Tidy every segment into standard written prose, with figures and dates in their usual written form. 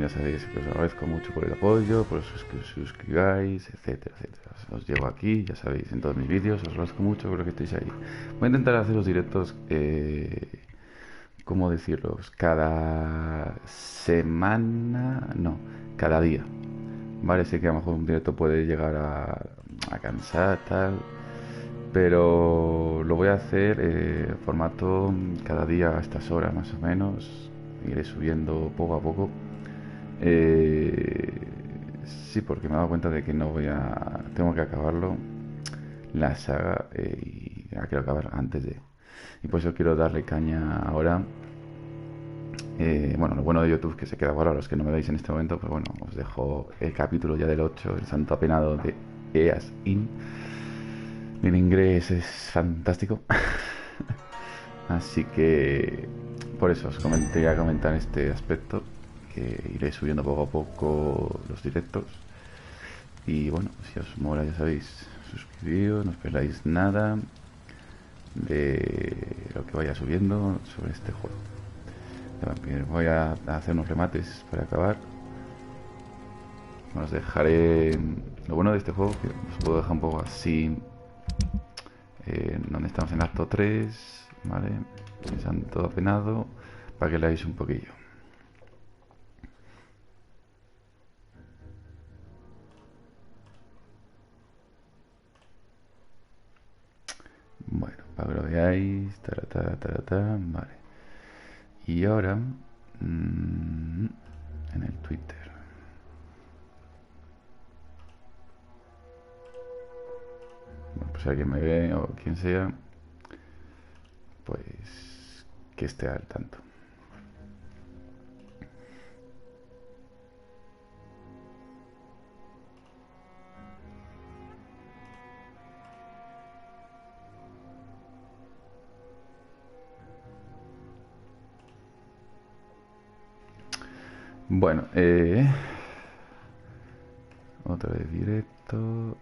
ya sabéis que os agradezco mucho por el apoyo, por que os suscribáis, etcétera, etcétera. Os llevo aquí, ya sabéis, en todos mis vídeos, os agradezco mucho por lo que estéis ahí. Voy a intentar hacer los directos, ¿cómo decirlos? Cada semana, no, cada día. Vale, sé que a lo mejor un directo puede llegar a cansar, tal, pero lo voy a hacer formato cada día a estas horas más o menos. Iré subiendo poco a poco. Eh, sí, porque me he dado cuenta de que no voy a... Tengo que acabarlo, la saga, y la quiero acabar antes de... Y por eso quiero darle caña ahora. Bueno, lo bueno de YouTube que se queda ahora, los que no me veis en este momento, pues bueno, os dejo el capítulo ya del 8, el Santo apenado de Eas In. En inglés es fantástico. Así que por eso os comenté a comentar este aspecto, que iré subiendo poco a poco los directos. Y bueno, si os mola ya sabéis, suscribiros, no os perdáis nada de lo que vaya subiendo sobre este juego de Vampyr. Voy a hacer unos remates para acabar. Os dejaré lo bueno de este juego, que os puedo dejar un poco así, donde estamos en acto 3, ¿vale? El Santo apenado, para que leáis un poquillo. Bueno, para que lo veáis, vale. Y ahora, en el Twitter. Bueno, pues alguien me ve o quien sea, pues que esté al tanto. Bueno, otra vez directo.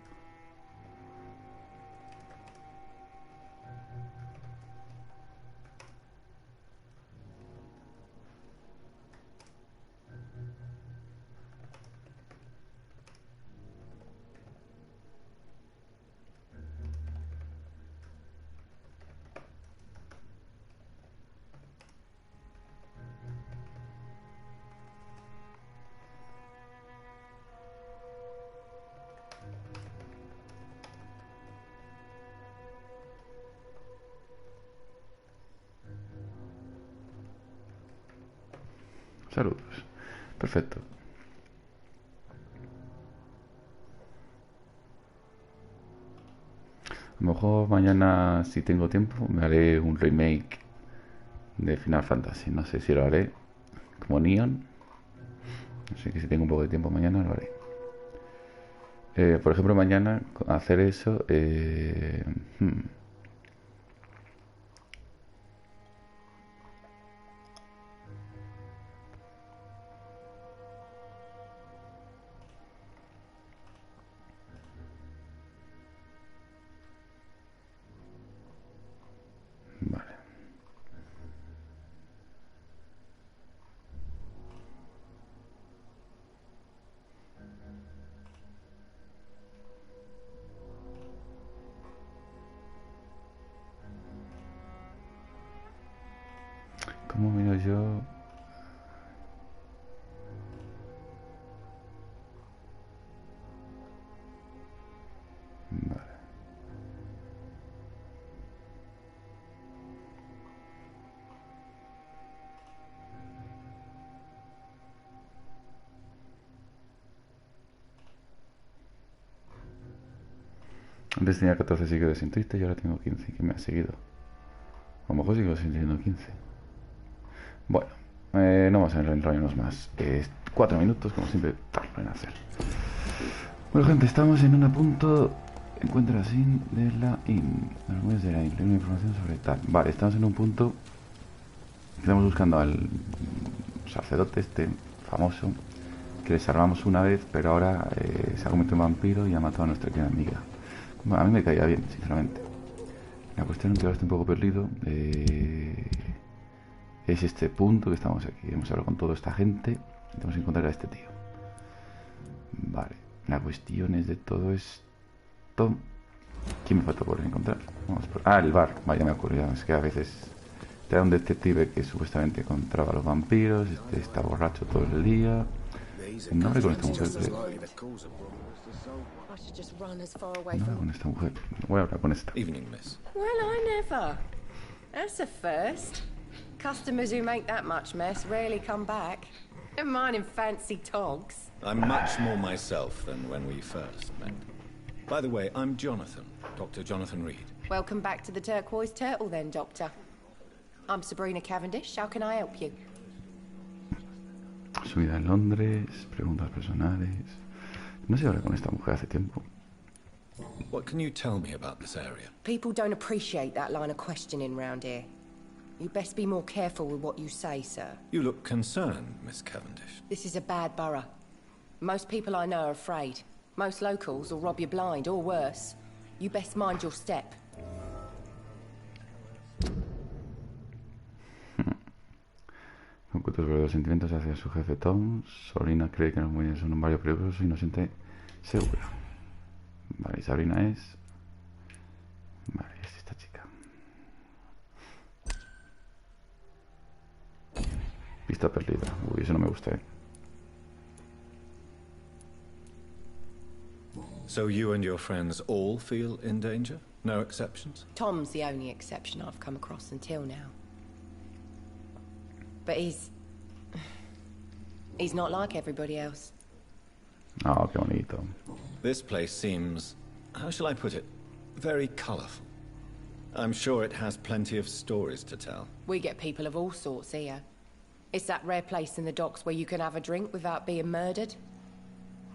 Saludos. Perfecto. A lo mejor mañana, si tengo tiempo, me haré un remake de Final Fantasy. No sé si lo haré como Neon. Así que si tengo un poco de tiempo mañana lo haré. Por ejemplo, mañana hacer eso. Vale. ¿Cómo miro yo? Vale. Antes tenía 14 seguidores en Twitter y ahora tengo 15 que me ha seguido. A lo mejor sigo siendo 15. Bueno, no vamos a enrollarnos más. 4 minutos, como siempre, tardan en hacer. Bueno, gente, estamos en un punto. Encuentra sin de la in. Los de la in. Tengo información sobre tal. Vale, estamos en un punto. Estamos buscando al sacerdote este famoso, que le salvamos una vez, pero ahora se ha convertido en vampiro y ha matado a nuestra querida amiga. Bueno, a mí me caía bien, sinceramente. La cuestión es que ahora estoy un poco perdido. Es este punto que estamos aquí. Hemos hablado con toda esta gente. Tenemos que encontrar a este tío. Vale, la cuestión es de todo esto. ¿Quién me falta por encontrar? Vamos por... Ah, el bar. Vaya, me ocurrió. Es que a veces trae un detective que supuestamente encontraba a los vampiros. Este está borracho todo el día. No hablé con esta mujer. No hablé con esta mujer. Voy a hablar con esta. Evening, miss. Well, I never. That's a first. Customers who make that much mess rarely come back. Never mind in fancy togs. I'm much more myself than when we first met. By the way, I'm Jonathan, Dr. Jonathan Reed. Welcome back to the Turquoise Turtle then, Doctor. I'm Sabrina Cavendish. How can I help you? Su vida en Londres, preguntas personales. No sé hablar con esta mujer hace tiempo. What can you tell me about this area? People don't appreciate that line of questioning round here. You best be more careful with what you say, sir. You look concerned, Miss Cavendish. This is a bad borough. Most people I know are afraid. Most locals will rob you blind, or worse. You best mind your step. Ocultos verdaderos sentimientos hacia su jefe Tom. Sabrina cree que los muelles son un barrio peligroso y no siente segura. Vale, Sabrina es... Vale, es esta chica. Pista perdida. Uy, eso no me gusta, So you and your friends all feel in danger? No exceptions? Tom's the only exception I've come across until now. But he's not like everybody else. Oh, qué bonito. This place seems, how shall I put it, very colourful. I'm sure it has plenty of stories to tell. We get people of all sorts here. It's that rare place in the docks where you can have a drink without being murdered.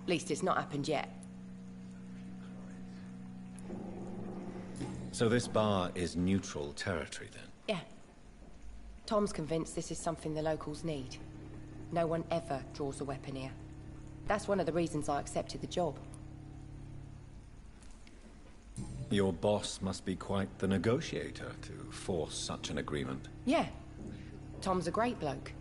At least it's not happened yet. So this bar is neutral territory then? Yeah. Tom's convinced this is something the locals need. No one ever draws a weapon here. That's one of the reasons I accepted the job. Your boss must be quite the negotiator to force such an agreement. Yeah. Tom's a great bloke.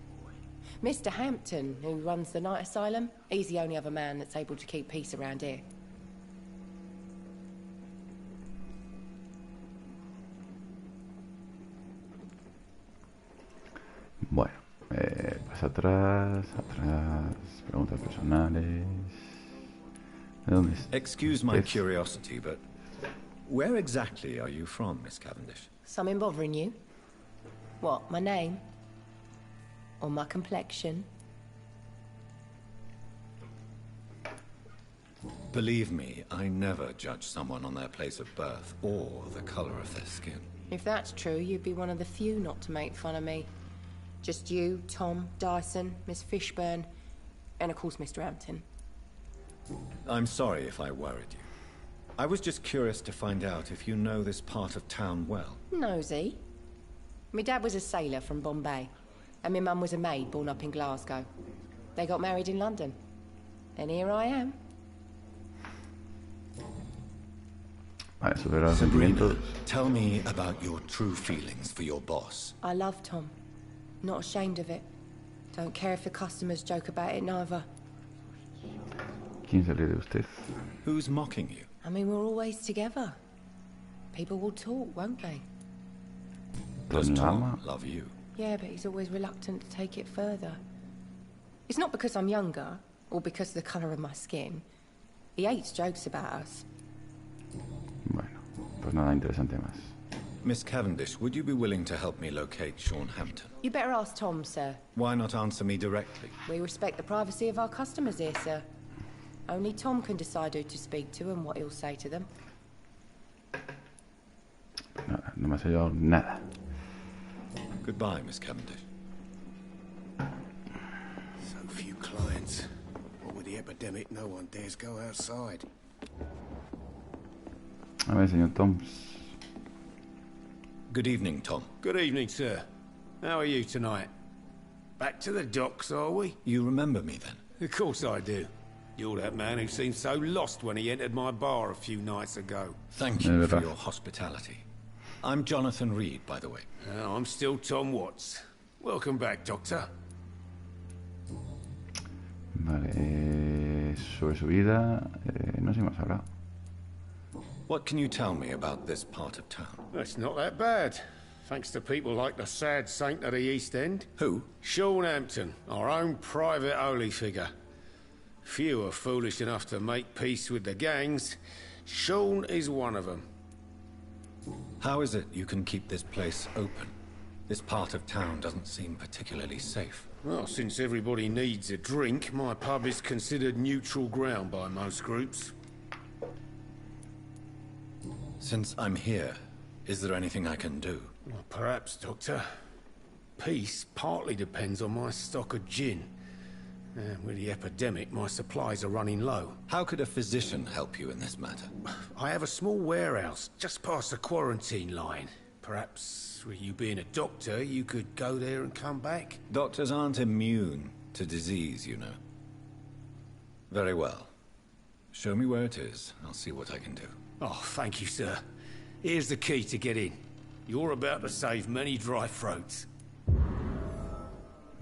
Mr. Hampton, who runs the night asylum, he's the only other man that's able to keep peace around here. Bueno, pues atrás, preguntas personales. ¿De dónde es? Excuse my curiosity, but where exactly are you from, Miss Cavendish? Something bothering you? What, my name? Or my complexion? Believe me, I never judge someone on their place of birth or the color of their skin. If that's true, you'd be one of the few not to make fun of me. Just you, Tom, Dyson, Miss Fishburne, and of course Mr. Hampton. I'm sorry if I worried you. I was just curious to find out if you know this part of town well. Nosy. My dad was a sailor from Bombay, and my mum was a maid born up in Glasgow. They got married in London. And here I am. Vale, sobre los sentimientos. Tell me about your true feelings for your boss. I love Tom. Not ashamed of it. Don't care if the customers joke about it neither. ¿Quién se ríe de usted? Who's mocking you? I mean, we're always together. People will talk, won't they? Does Don Tom Lama? love you? Yeah, but he's always reluctant to take it further. It's not because I'm younger, or because of the colour of my skin. He hates jokes about us. Bueno, pues nada interesante más. Miss Cavendish, would you be willing to help me locate Sean Hampton? You better ask Tom, sir. Why not answer me directly? We respect the privacy of our customers here, sir. Only Tom can decide who to speak to and what he'll say to them. Nada, no me ha salido nada. Goodbye, Miss Cavendish. So few clients. What with the epidemic, no one dares go outside. A ver, señor Toms. Good evening, Tom. Good evening, sir. How are you tonight? Back to the docks, are we? You remember me then? Of course I do. You're that man who seemed so lost when he entered my bar a few nights ago. Thank you for your hospitality. I'm Jonathan Reed, by the way. I'm still Tom Watts. Welcome back, Doctor. Vale, sobre su vida, no sé si hemos hablado. What can you tell me about this part of town? It's not that bad. Thanks to people like the sad saint of the East End. Who? Sean Hampton, our own private holy figure. Few are foolish enough to make peace with the gangs. Sean is one of them. How is it you can keep this place open? This part of town doesn't seem particularly safe. Well, since everybody needs a drink, my pub is considered neutral ground by most groups. Since I'm here, is there anything I can do? Well, perhaps, Doctor. Peace partly depends on my stock of gin. With the epidemic, my supplies are running low. How could a physician help you in this matter? I have a small warehouse just past the quarantine line. Perhaps, with you being a doctor, you could go there and come back? Doctors aren't immune to disease, you know. Very well. Show me where it is. I'll see what I can do. Oh, thank you, sir. Here's the key to get in. You're about to save many dry throats.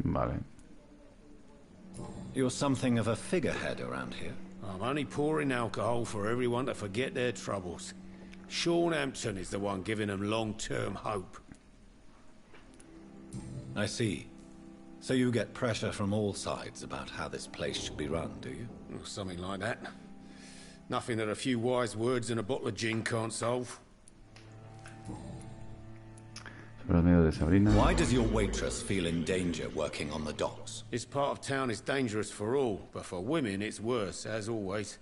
Vale. You're something of a figurehead around here. I'm only pouring alcohol for everyone to forget their troubles. Sean Hampton is the one giving them long-term hope. I see. So you get pressure from all sides about how this place should be run, do you? Or something like that. Nothing that a few wise words and a bottle of gin can't solve. Sobre los medios de Sabrina. Why does your waitress feel in danger working on the docks? This part of town is dangerous for all, but for women it's worse, as always.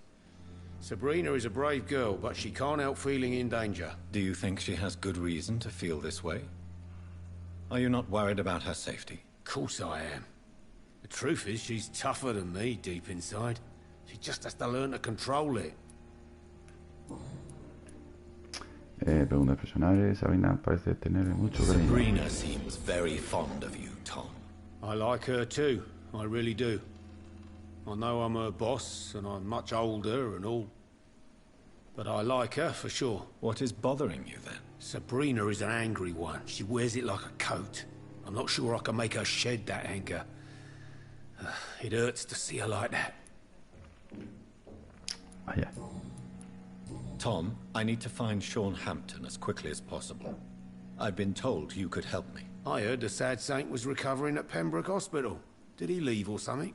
Sabrina is a brave girl, but she can't help feeling in danger. Do you think she has good reason to feel this way? Are you not worried about her safety? Of course I am. The truth is, she's tougher than me deep inside. She just has to learn to control it. Preguntas personales. Sabrina parece tener mucho cariño. Sabrina seems very fond of you, Tom. I like her too. I really do. I know I'm her boss, and I'm much older and all. But I like her for sure. What is bothering you then? Sabrina is an angry one. She wears it like a coat. I'm not sure I can make her shed that anger. It hurts to see her like that. Vaya. Tom, I need to find Sean Hampton as quickly as possible. I've been told you could help me. I heard the sad saint was recovering at Pembroke Hospital. Did he leave or something?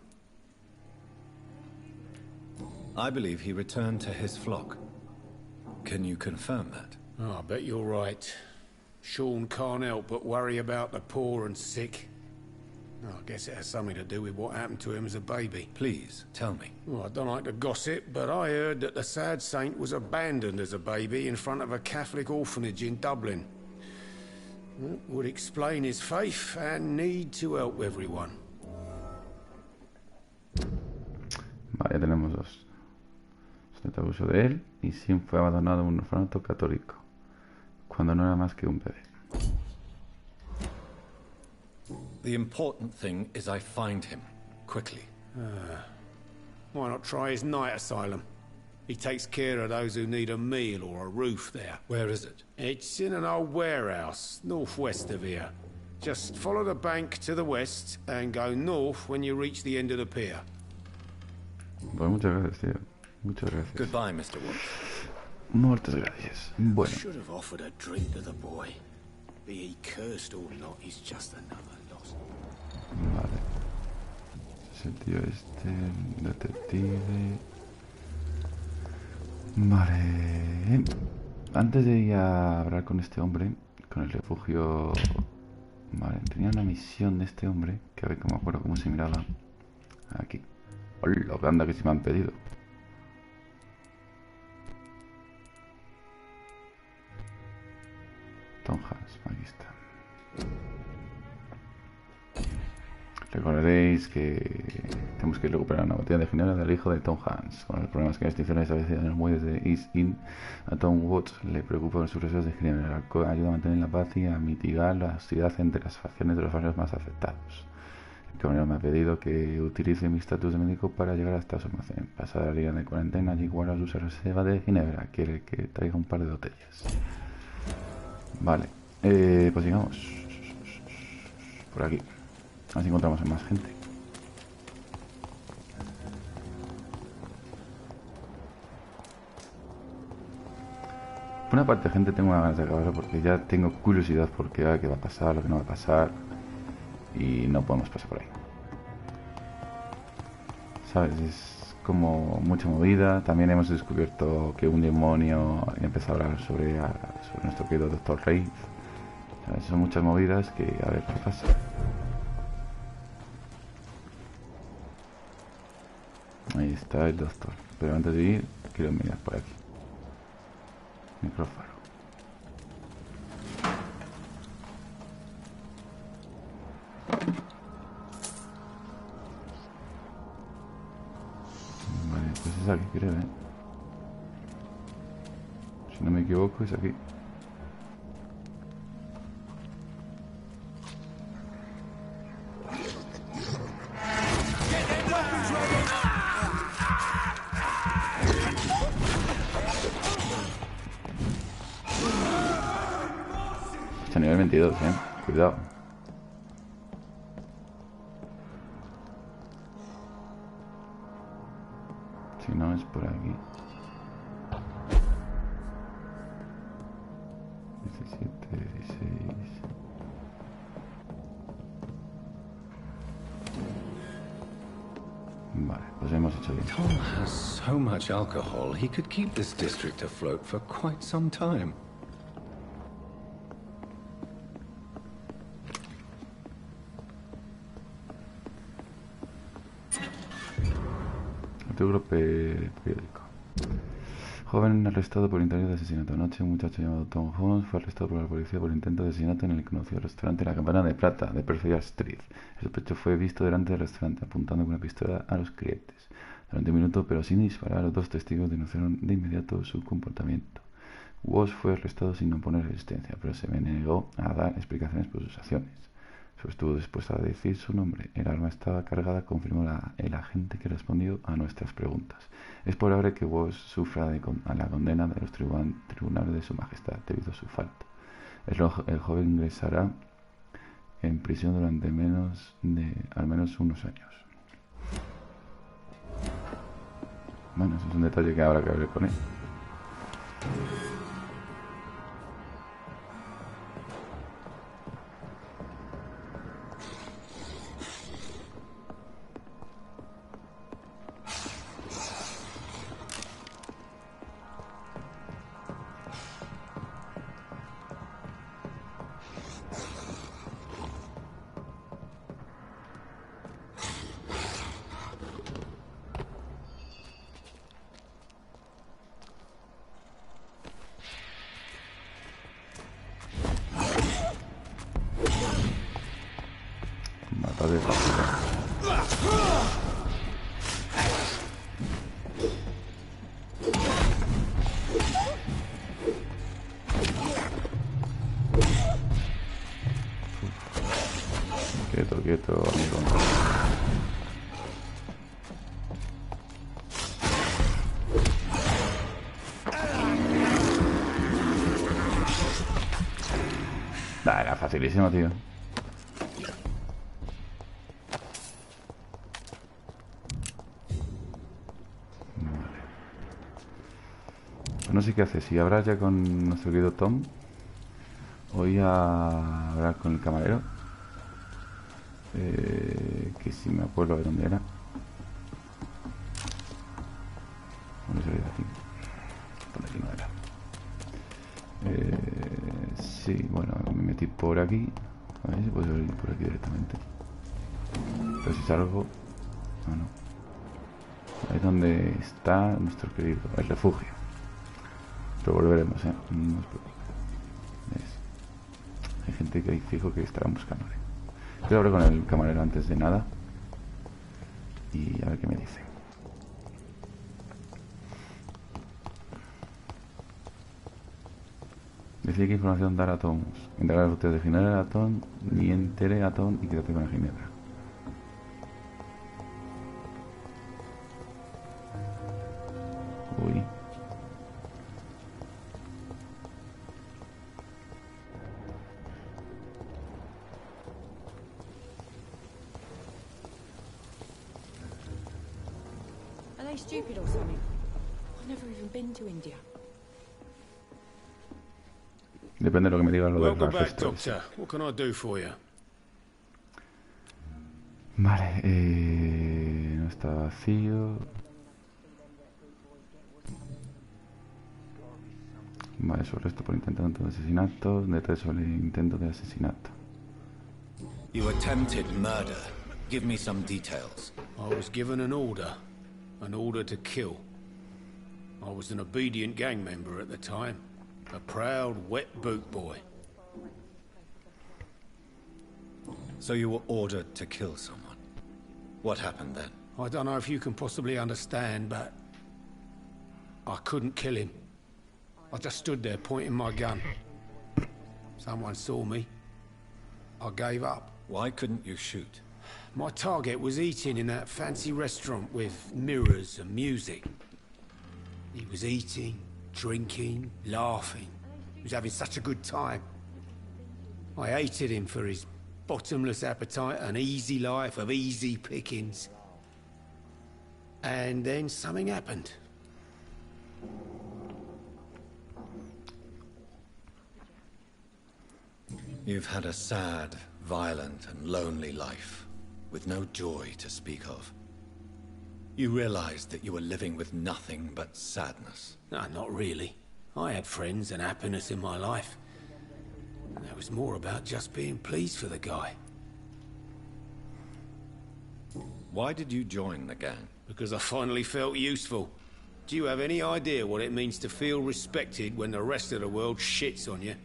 I believe he returned to his flock. Can you confirm that? Oh, I bet you're right. Sean can't help but worry about the poor and sick. Oh, I guess it has something to do with what happened to him as a baby. Please, tell me. Well, I don't like to gossip, but I heard that the sad saint was abandoned as a baby in front of a Catholic orphanage in Dublin. That would explain his faith and need to help everyone. Vale, ya tenemos dos. Se abuso de él y Sim fue abandonado en un orfanato católico cuando no era más que un bebé. The important thing is I find him, quickly. Why not try his night asylum? He takes care of those who need a meal or a roof there. Where is it? It's in an old warehouse, northwest of here. Just follow the bank to the west and go north when you reach the end of the pier. Pues muchas gracias, tío. Muchas gracias. Goodbye, Mr. Woods. Muchas gracias. Bueno. I should have offered a drink to the boy. Be he cursed or not, he's just another loss. Vale. Es el tío este, el detective. Vale. Antes de ir a hablar con este hombre, con el refugio. Vale, tenía una misión de este hombre, que a ver que me acuerdo cómo se miraba. Aquí. Hola, que anda que se me han pedido. Tom Hanks, aquí está. Recordaréis que tenemos que recuperar una botella de ginebra del hijo de Tom Hanks. Con los problemas que las extinciones establecidas en los muelles de East Inn, a Tom Woods le preocupan sus reservas de ginebra. El alcohol ayuda a mantener la paz y a mitigar la hostilidad entre las facciones de los barrios más afectados. El camarero me ha pedido que utilice mi estatus de médico para llegar hasta su almacén. Pasada la liga de cuarentena, allí guarda su reserva de ginebra. Quiere que traiga un par de botellas. Vale, pues sigamos por aquí. Así encontramos a más gente. Por una parte, gente, tengo ganas de acabarlo porque ya tengo curiosidad por qué va a pasar, lo que no va a pasar. Y no podemos pasar por ahí. ¿Sabes? Es como mucha movida. También hemos descubierto que un demonio empieza a hablar sobre nuestro querido Doctor Reid. ¿Sabes? Son muchas movidas que a ver qué pasa. Ahí está el doctor. Pero antes de ir, quiero mirar por aquí. Micrófono. Vale, pues es aquí, creo, ¿eh? Si no me equivoco, es aquí. Está a nivel 22, cuidado. Si no, es por aquí. 17, 16. Vale, pues hemos hecho bien. Tom has so much alcohol, he could keep this district afloat for quite some time. Artículo periódico. Joven arrestado por intento de asesinato. Anoche un muchacho llamado Tom Holmes fue arrestado por la policía por intento de asesinato en el conocido restaurante La Campana de Plata de Percival Street. El sospechoso fue visto delante del restaurante apuntando con una pistola a los clientes. Durante un minuto, pero sin disparar, los dos testigos denunciaron de inmediato su comportamiento. Walsh fue arrestado sin oponer resistencia, pero se negó a dar explicaciones por sus acciones. Solo estuvo dispuesto a decir su nombre. El arma estaba cargada, confirmó el agente que respondió a nuestras preguntas. Es probable que Walsh sufra la condena de los tribunales de su majestad debido a su falta. El joven ingresará en prisión durante al menos unos años. Bueno, eso es un detalle que habrá que ver con él. Mata de fácil. Quieto, amigo. Era facilísimo, tío. Vale. No sé qué hace. Si hablas ya con nuestro querido Tom, voy a hablar con el camarero. Que si me acuerdo de dónde era. ¿Dónde se ve aquí? Por aquí no era. Sí, bueno, me metí por aquí. A ver si puedo salir por aquí directamente. Pero si salgo... Ah, no. Ahí es donde está nuestro querido, el refugio. Pero volveremos, no os preocupéis. Hay gente que hay fijo que estarán buscándole. Quiero hablar con el camarero antes de nada. Y a ver qué me dice. Decide qué información dar a Tom. Entregar el boteo de Ginebra a Tom. Ni entere a Tom y quédate con la Ginebra. Uy. Are they stupid or something? I've never even been to India. Depende de lo que me digas lo del Welcome back, resto. Doctor. What can I do for you? Vale, no está vacío. Vale, sobre esto por intentar un asesinato. Detalles sobre el intento de asesinato. You attempted murder. Give me some details. I was given an order to kill. I was an obedient gang member at the time. A proud, wet boot boy. So you were ordered to kill someone. What happened then? I don't know if you can possibly understand, but I couldn't kill him. I just stood there pointing my gun. Someone saw me. I gave up. Why couldn't you shoot? My target was eating in that fancy restaurant with mirrors and music. He was eating, drinking, laughing. He was having such a good time. I hated him for his bottomless appetite and easy life of easy pickings. And then something happened. You've had a sad, violent and lonely life, with no joy to speak of. You realized that you were living with nothing but sadness. No, not really. I had friends and happiness in my life. And it was more about just being pleased for the guy. Why did you join the gang? Because I finally felt useful. Do you have any idea what it means to feel respected when the rest of the world shits on you?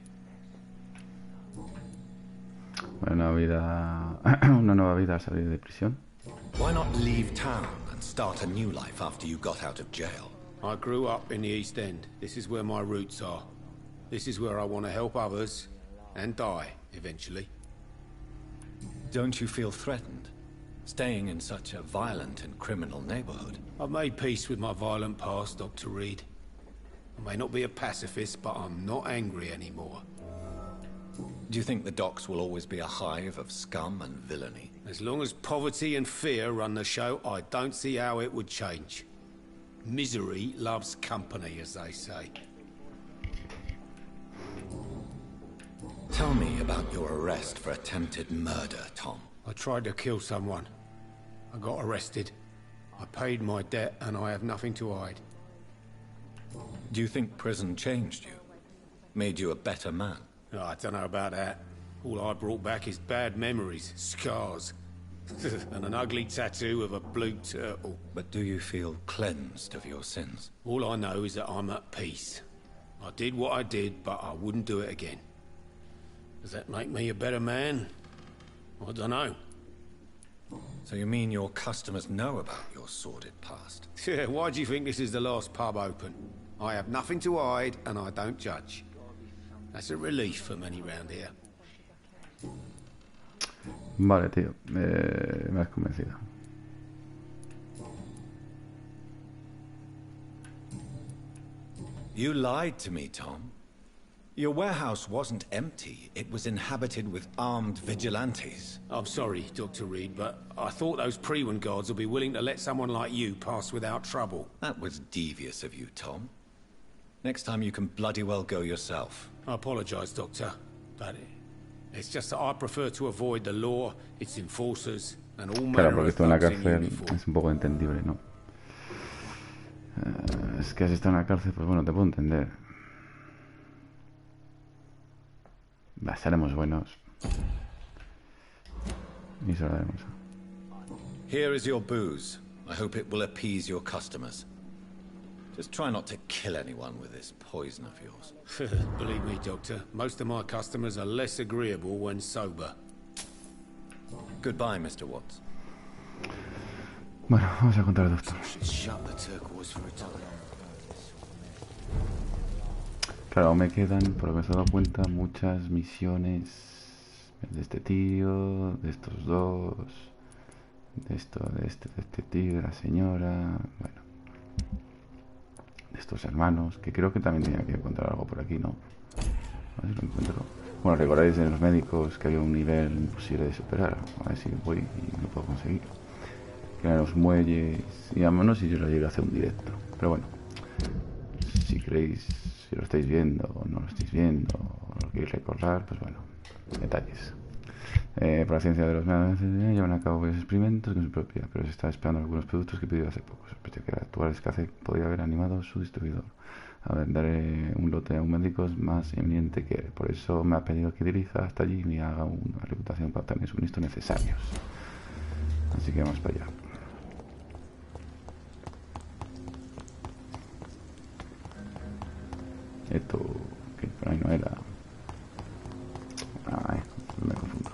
Una nueva vida al salir de prisión. Why not leave town and start a new life after you got out of jail? I grew up in the East End. This is where my roots are. This is where I want to help others and die, eventually. Don't you feel threatened, staying in such a violent and criminal neighborhood? I've made peace with my violent past, Dr. Reed. I may not be a pacifist, but I'm not angry anymore. Do you think the docks will always be a hive of scum and villainy? As long as poverty and fear run the show, I don't see how it would change. Misery loves company, as they say. Tell me about your arrest for attempted murder, Tom. I tried to kill someone. I got arrested. I paid my debt and I have nothing to hide. Do you think prison changed you? Made you a better man? Oh, I don't know about that. All I brought back is bad memories, scars, and an ugly tattoo of a blue turtle. But do you feel cleansed of your sins? All I know is that I'm at peace. I did what I did, but I wouldn't do it again. Does that make me a better man? I don't know. So you mean your customers know about your sordid past? Yeah, why do you think this is the last pub open? I have nothing to hide, and I don't judge. That's a relief for many round here. Vale, tío. Me has convencido. You lied to me, Tom. Your warehouse wasn't empty. It was inhabited with armed vigilantes. I'm sorry, Dr. Reed, but I thought those Pre-Wan guards would be willing to let someone like you pass without trouble. That was devious of you, Tom. Next time you can bloody well go yourself. I apologize, Doctor, but it's just that I prefer to avoid the law, its enforcers, and all Claro, manner porque of esto en la thugs in cárcel uniform. es un poco entendible, ¿no? Es que has estado en la cárcel, pues bueno, te puedo entender. Va, seremos buenos. Y se lo daremos. Here is your booze. I hope it will appease your customers. Just try not to kill anyone with this poison of yours. Believe me, Doctor, most of my customers are less agreeable when sober. Goodbye, Mr. Watts. Bueno, vamos a contar al doctor. Shut the turquoise for a time. Claro, me quedan, por lo que me he dado cuenta, muchas misiones de este tío, de estos dos, de este tío, de la señora, bueno, de estos hermanos, que creo que también tenía que encontrar algo por aquí, ¿no? A ver si lo encuentro. Bueno, recordáis en los médicos que había un nivel imposible de superar, a ver si voy y lo puedo conseguir. Que eran los muelles, y vámonos si yo lo llegué a hacer un directo, pero bueno, si queréis... Si lo estáis viendo o no lo estáis viendo, o porque recordar, pues bueno, detalles. Por la ciencia de los medios llevan a cabo varios experimentos con su propia, pero se está esperando algunos productos que pidió hace poco. Sospecho que la actual escasez podría haber animado su distribuidor a vender un lote a un médico más eminente que él. Por eso me ha pedido que dirija hasta allí y me haga una reputación para obtener suministros necesarios. Así que vamos para allá. Esto, que por ahí no era. Ay, me confundo.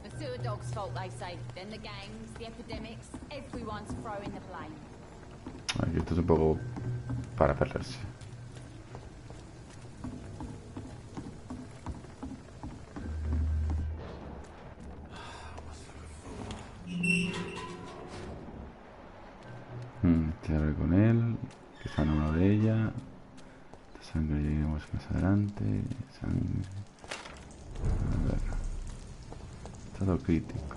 The sewer dog's fault, they say. Then the gangs, the epidemics, everyone's throwing the blame. Aquí esto es un poco para perderse. Te hablo con él, que está enamorado de ella. Esta sangre lleguemos más adelante. Sangre. A ver. Estado crítico.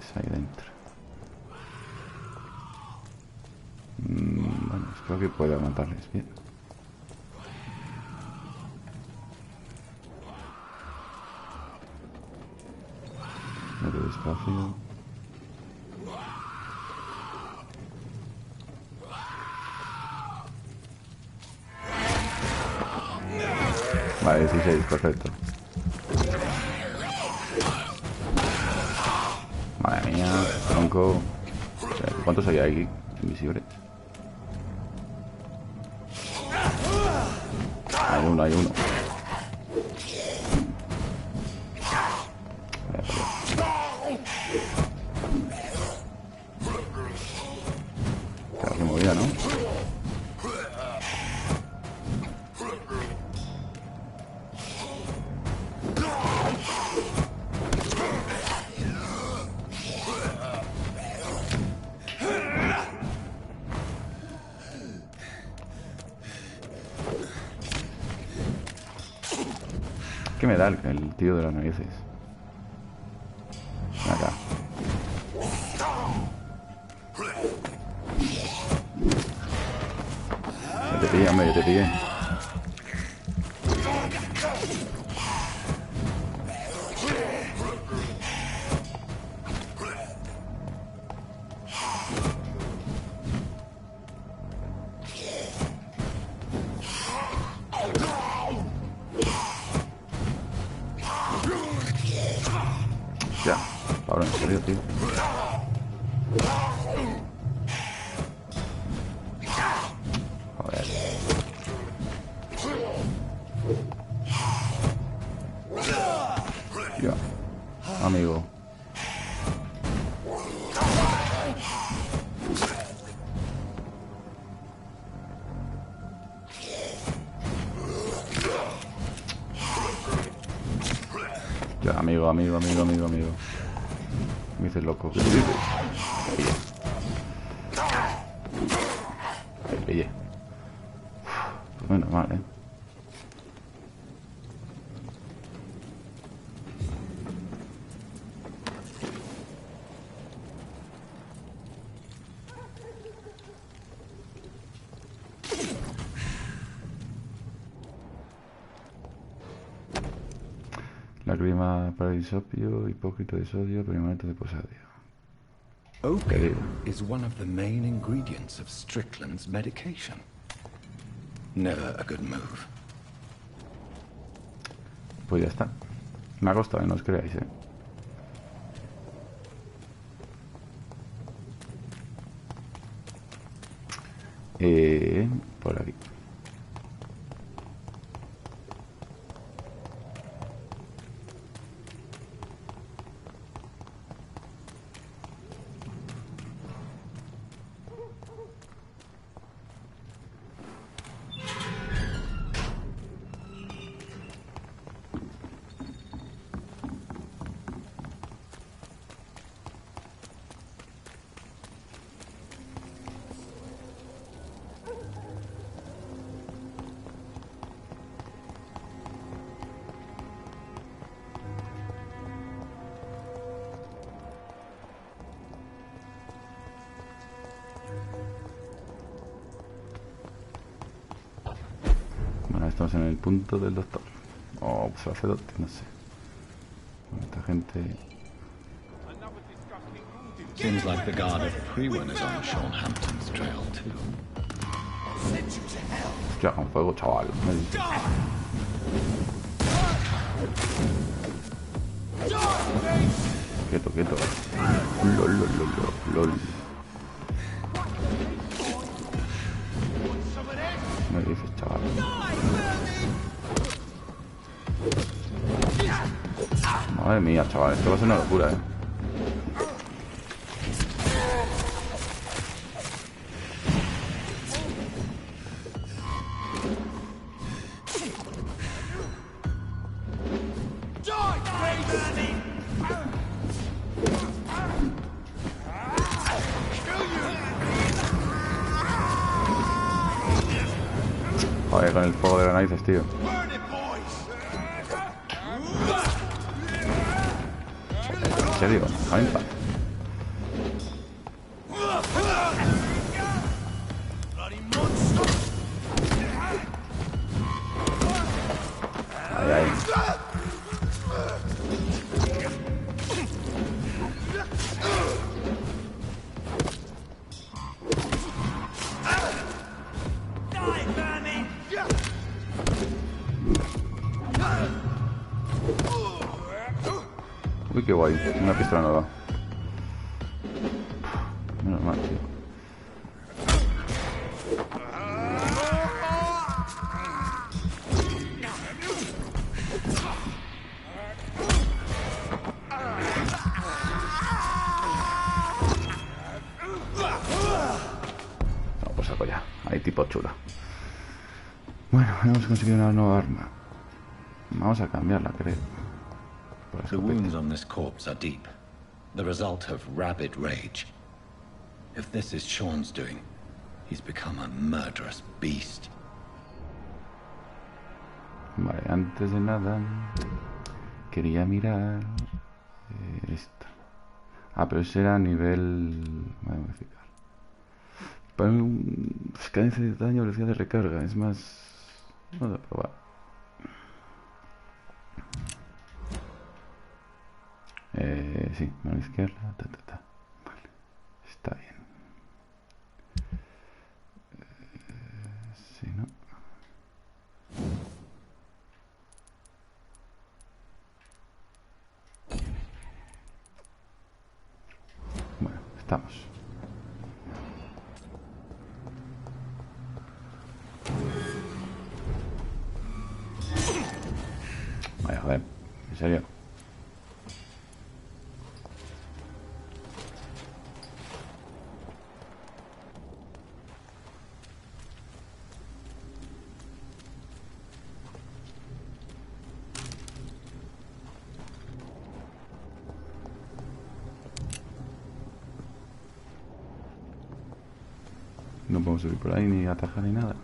Es ahí dentro. Bueno, creo que puedo matarles bien. Vete despacio. Vale, 16, perfecto. Madre mía, tronco. ¿Cuántos hay aquí invisibles? Hay uno, hay uno. Claro, que movida, ¿no? ¿Qué me da el tío de las narices? Acá. Yo te pillé, hombre, yo te pillé. Ya, Pablo, en serio, tío. Joder. Ya, amigo. Ya, amigo. Me dices loco. ¿Qué te dices? Ahí pillé. Pues menos mal, ¿eh? Lágrima para disopio, hipócrito de sodio, primato de posadio. Opium is one of the main ingredients of Strickland's medication. Never a good move. Pues ya está. Me ha costado, no os creáis, por aquí. estamos en el punto del doctor. O sacerdote, no sé. Esta gente... Seems like the guard of Prewen is on Sean Hampton's trail too. Hostia, con fuego, chaval. Me dice. Quieto, quieto. Lol, lol, lol, lol. Me dices, chaval. Madre mía, chaval. Esto va a ser una locura, Joder, con el fuego de las narices, tío. ¿En serio? Déjame en paz. Ahí, ahí. Uy, qué guay, una pistola nueva. Menos mal, tío. No, pues saco ya. Ahí tipo chula. Bueno, hemos conseguido una nueva arma. Vamos a cambiarla, creo. The wounds on this corpse are deep, the result of rabid rage. If this is Sean's doing, he's become a murderous beast. Vale, antes de nada quería mirar esta. Ah, pero ese era a nivel... Voy a modificar. Para cadencia de daño, velocidad de recarga. Es más... Vamos a probar. Sí, mano izquierda. Vale. Está bien. Sí, ¿no? Bueno, estamos. Vaya, joder. ¿En serio? No podemos subir por ahí ni atajar ni nada.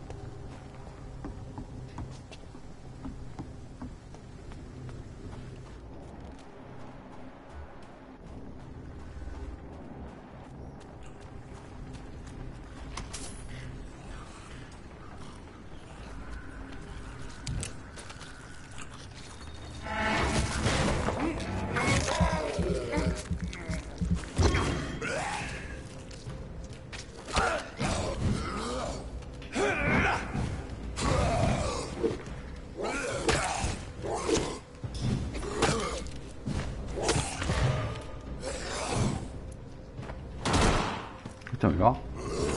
Mira,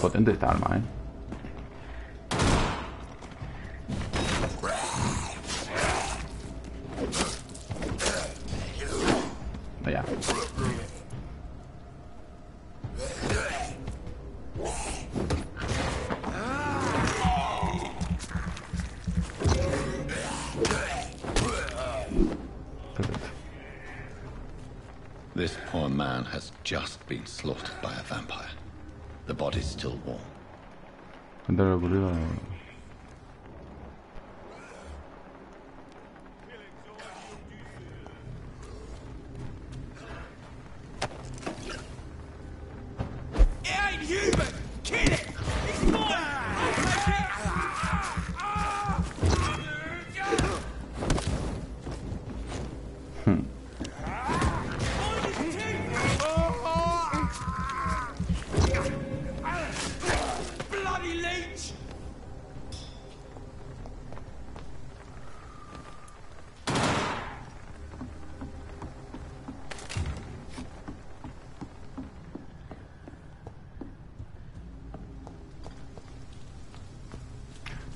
potente esta arma, Vaya. Perfecto. This poor man has just been slaughtered by a vampire. The body's still warm. Cuéntale lo ocurrido.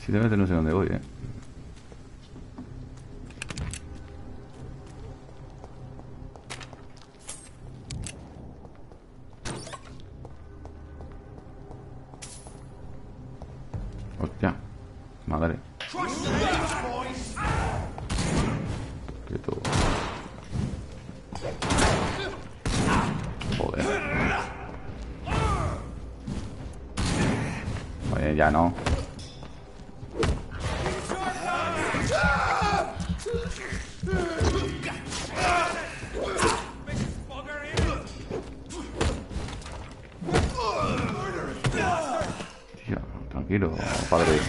Sinceramente no sé dónde voy, Hostia, madre. Quieto. Joder. Oye, ya no. Tío, tranquilo, padre.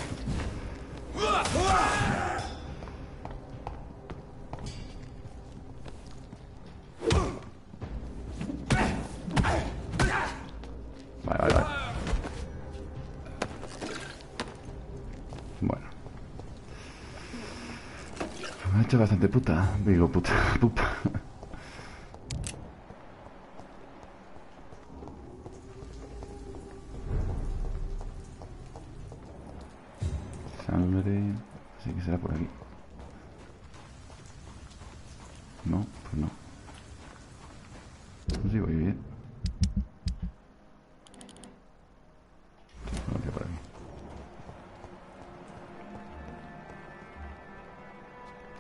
Vale. Bueno. Me ha hecho bastante puta. Digo, puta. Sangre. Así que será por aquí. No, pues no. No sé si voy bien. Por aquí.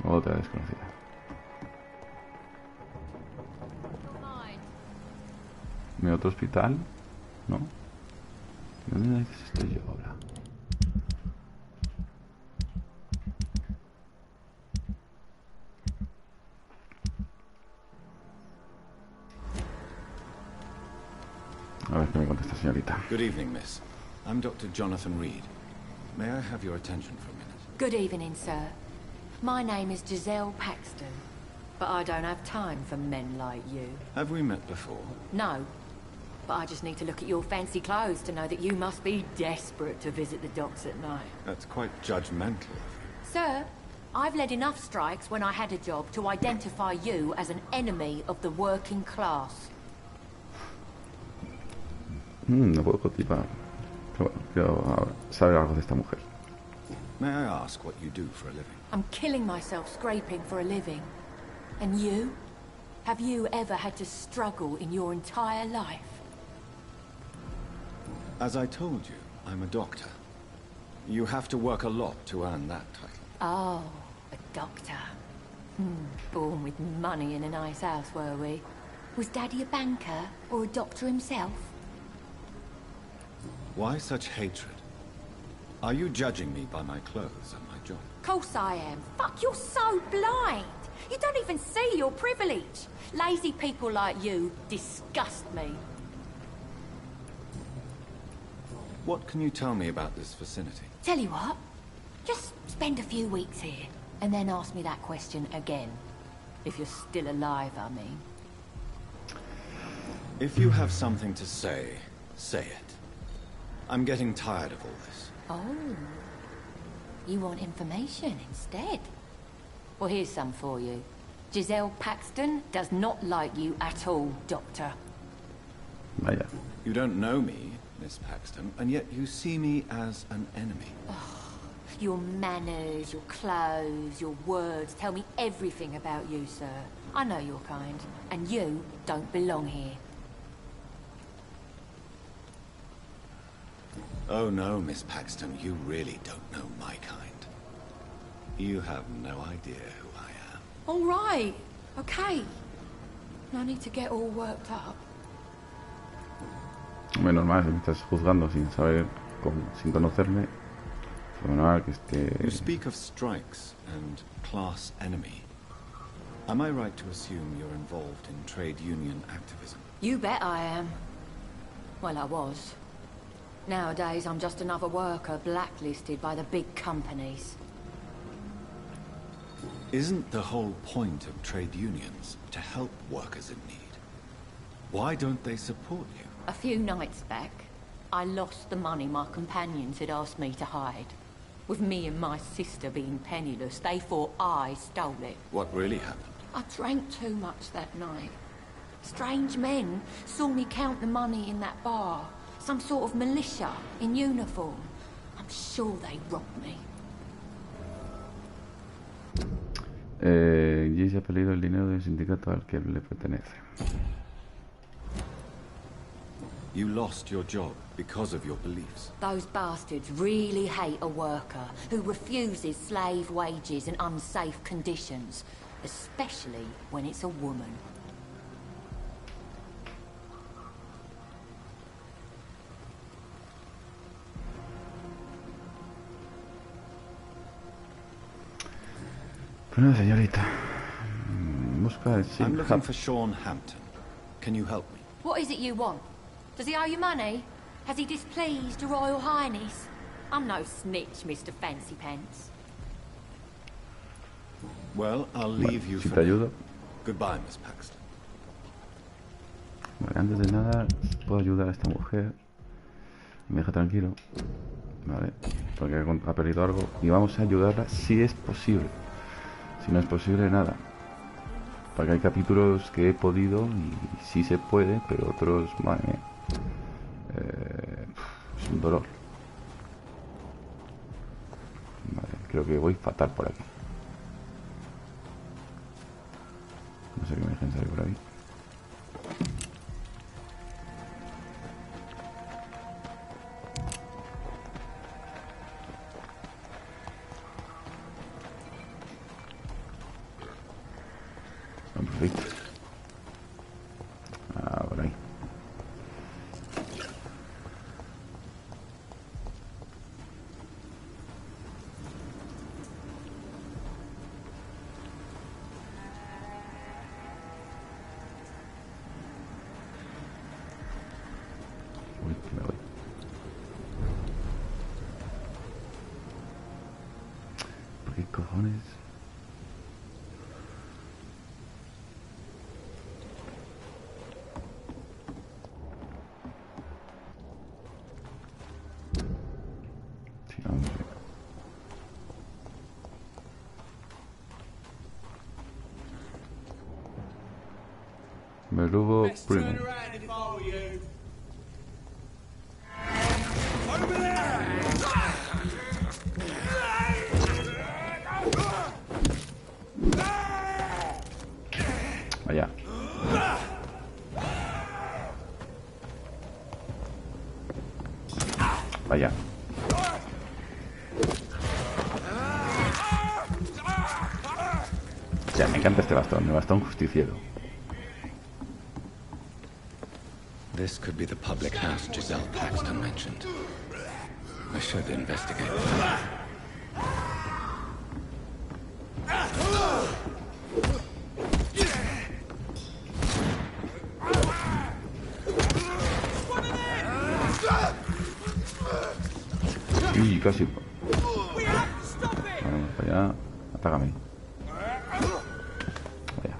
Otra desconocida. ¿Mi otro hospital? ¿No? ¿Dónde dices estoy yo ahora? A ver qué me contesta, señorita. Good evening, miss. I'm Dr. Jonathan Reed. May I have your attention for a minute? Good evening, sir. My name is Giselle Paxton, but I don't have time for men like you. Have we met before? No, but I just need to look at your fancy clothes to know that you must be desperate to visit the docks at night. That's quite judgmental of you. Sir, I've led enough strikes when I had a job to identify you as an enemy of the working class. No puedo continuar. Pero bueno, quiero saber algo de esta mujer. May I ask what you do for a living? I'm killing myself scraping for a living. And you? Have you ever had to struggle in your entire life? As I told you, I'm a doctor. You have to work a lot to earn that title. Oh, a doctor. Born with money in a nice house, were we? Was Daddy a banker or a doctor himself? Why such hatred? Are you judging me by my clothes and my job? Course I am. Fuck, you're so blind. You don't even see your privilege. Lazy people like you disgust me. What can you tell me about this vicinity? Tell you what, just spend a few weeks here, and then ask me that question again. If you're still alive, I mean. If you have something to say, say it. I'm getting tired of all this. Oh, you want information instead? Well, here's some for you. Giselle Paxton does not like you at all, Doctor. Vaya. You don't know me, Miss Paxton, and yet you see me as an enemy. Your manners, your clothes, your words tell me everything about you, sir. I know your kind, and you don't belong here. Oh no, Miss Paxton, you really don't know my kind. You have no idea who I am. All right, okay. No need to get all worked up. Hombre, normal, si me estás juzgando sin saber, sin conocerme, es normal que esté... You speak of strikes and class enemy. Am I right to assume you're involved in trade union activism? You bet I am. Well, I was. Nowadays, I'm just another worker blacklisted by the big companies. Isn't the whole point of trade unions to help workers in need? Why don't they support you? A few nights back, I lost the money my companions had asked me to hide. With me and my sister being penniless, they thought I stole it. What really happened? I drank too much that night. Strange men saw me count the money in that bar. Some sort of militia in uniform. I'm sure they robbed me. Jesse ha perdido el dinero del sindicato al que le pertenece. You lost your job because of your beliefs. Those bastards really hate a worker who refuses slave wages and unsafe conditions, especially when it's a woman. Bueno, señorita. Busca el I'm looking hub. for Sean Hampton. Can you help me? What is it you want? Does he owe you money? Has he displeased your Royal Highness? I'm no snitch, Mr. Fancy Pants. Well, I'll leave you Si for te now. ayudo. Goodbye, Miss Paxton. Vale, antes de nada, puedo ayudar a esta mujer. Me deja tranquilo. Vale, porque ha perdido algo. Y vamos a ayudarla si es posible. Si no es posible, nada. Porque hay capítulos que he podido y sí se puede, pero otros, madre mía. Es un dolor. Vale, creo que voy fatal por aquí. No sé qué me dejen salir por ahí. Perfecto. Ah, por ahí. Uy, que me voy. ¿Por qué cojones? Sí, hombre. Verdugo primo. Vaya. Vaya. Ya, me encanta este bastón, el bastón justiciero. This could be the public house Giselle Paxton mentioned. I should investigate. Y casi. Vamos para allá. Atágame. Vaya.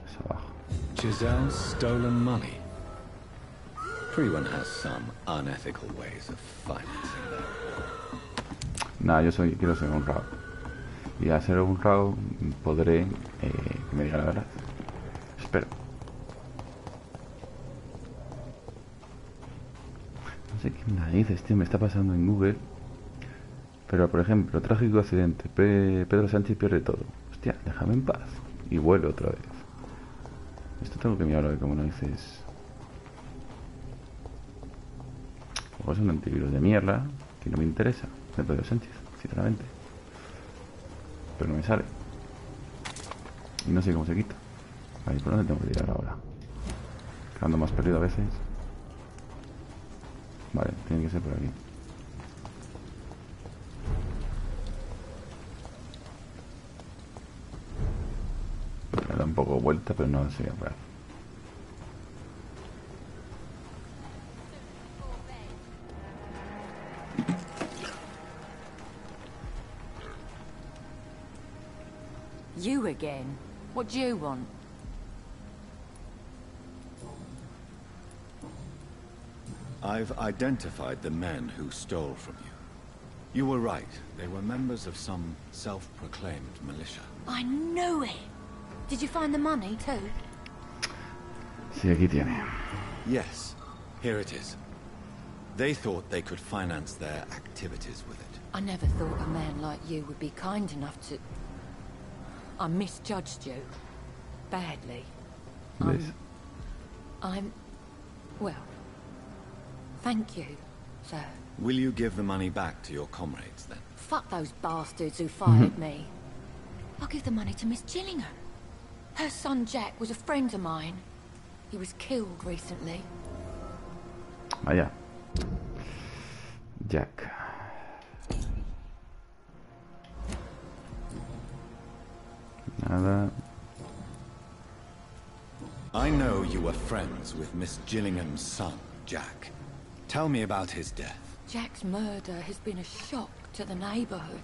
Es abajo. Giselle's stolen money. Everyone has some unethical ways of financing. Nada, quiero ser honrado. Y al ser honrado podré que me diga la verdad. Espero. No sé qué narices, tío, me está pasando en Google. Pero, por ejemplo, trágico accidente. Pedro Sánchez pierde todo. Hostia, déjame en paz. Y vuelve otra vez. Esto tengo que mirarlo de cómo no dices. O es un antivirus de mierda que no me interesa. De Pedro Sánchez, sinceramente. Pero no me sale. Y no sé cómo se quita. Ahí, ¿por dónde tengo que tirar ahora? Quedando más perdido a veces. Vale, tiene que ser por aquí. Me da un poco vuelta, pero no sería por ahí. You again? What do you want? I've identified the men who stole from you. You were right. They were members of some self-proclaimed militia. I knew it! Did you find the money too? Sí, aquí tiene. Yes, here it is. They thought they could finance their activities with it. I never thought a man like you would be kind enough to... I misjudged you. Badly. ¿Ves? Well, thank you, sir. Will you give the money back to your comrades, then? Fuck those bastards who fired me. I'll give the money to Miss Gillingham. Her son Jack was a friend of mine. He was killed recently. Vaya. Jack. Nada. I know you were friends with Miss Gillingham's son, Jack. Tell me about his death. Jack's murder has been a shock to the neighborhood.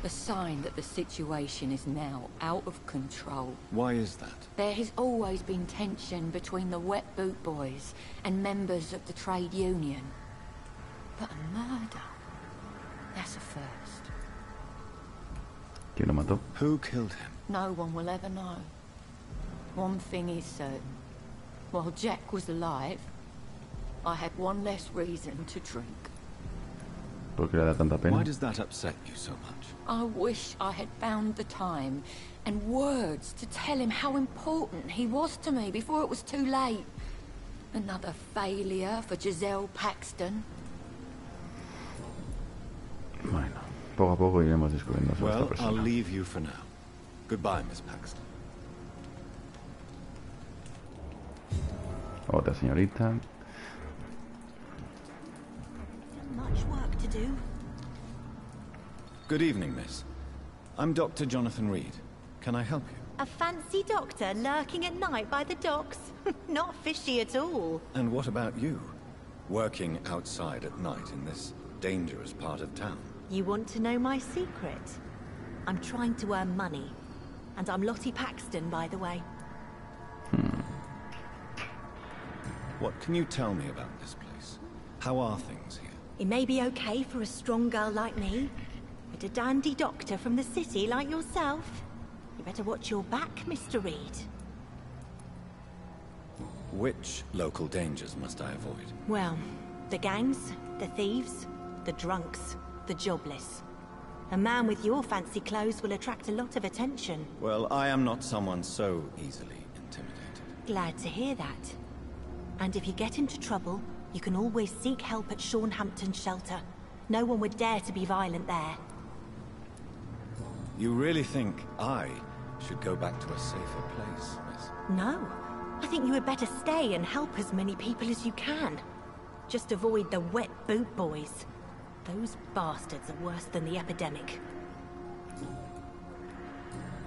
A sign that the situation is now out of control. Why is that? There has always been tension between the Wet Boot Boys and members of the trade union. But a murder? That's a first. ¿Quién lo mató? Who killed him? No one will ever know. One thing is certain. While Jack was alive, I had one less reason to drink. ¿Por qué le da tanta pena? Why does that upset you so much? I wish I had found the time and words to tell him how important he was to me before it was too late. Another failure for Giselle Paxton. Bueno, poco a poco iremos descubriendo sobre esta Well, persona. I'll leave you for now. Goodbye, Miss Paxton. Otra señorita. Much work to do. Good evening, miss. I'm Dr. Jonathan Reed. Can I help you? A fancy doctor lurking at night by the docks? Not fishy at all. And what about you? Working outside at night in this dangerous part of town? You want to know my secret? I'm trying to earn money. And I'm Lottie Paxton, by the way. What can you tell me about this place? How are things here? It may be okay for a strong girl like me, but a dandy doctor from the city like yourself, you better watch your back, Mr. Reed. Which local dangers must I avoid? Well, the gangs, the thieves, the drunks, the jobless. A man with your fancy clothes will attract a lot of attention. Well, I am not someone so easily intimidated. Glad to hear that. And if you get into trouble, you can always seek help at Hampton's shelter. No one would dare to be violent there. You really think I should go back to a safer place, miss? No. I think you had better stay and help as many people as you can. Just avoid the Wet Boot Boys. Those bastards are worse than the epidemic.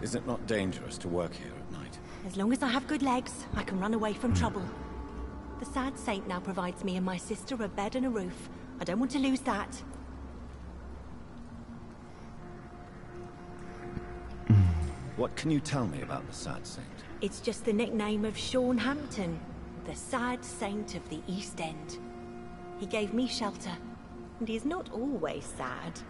Is it not dangerous to work here at night? As long as I have good legs, I can run away from trouble. The sad saint now provides me and my sister a bed and a roof. I don't want to lose that. What can you tell me about the sad saint? It's just the nickname of Hampton, the sad saint of the East End. He gave me shelter, and he is not always sad.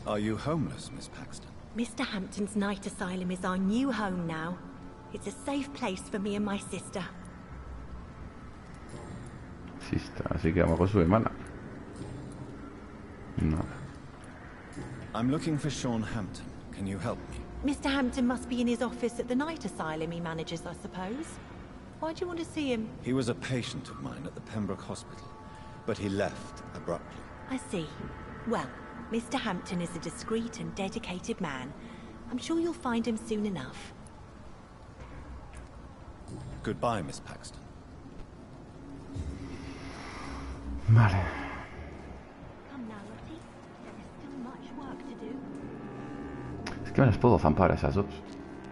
Are you homeless, Miss Paxton? Mr. Hampton's night asylum is our new home now. It's a safe place for me and my sister. Sí está, así que a lo mejor su hermana. Nada. I'm looking for Sean Hampton. Can you help me? Mr. Hampton must be in his office at the night asylum he manages, I suppose. Why do you want to see him? He was a patient of mine at the Pembroke Hospital, but he left abruptly. I see. Well, Mr. Hampton is a discreet and dedicated man. I'm sure you'll find him soon enough. Goodbye, Miss Paxton. Vale. Come now, Lottie. There is still much work to do. Es que me las puedo zampar a esas dos.